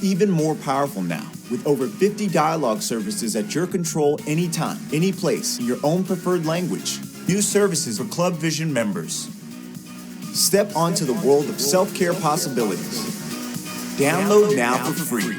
Speaker 14: Even more powerful now, with over 50 dialogue services at your control anytime, any place, in your own preferred language. New services for Club Vision members. Step onto the world of self-care possibilities. Download now for free.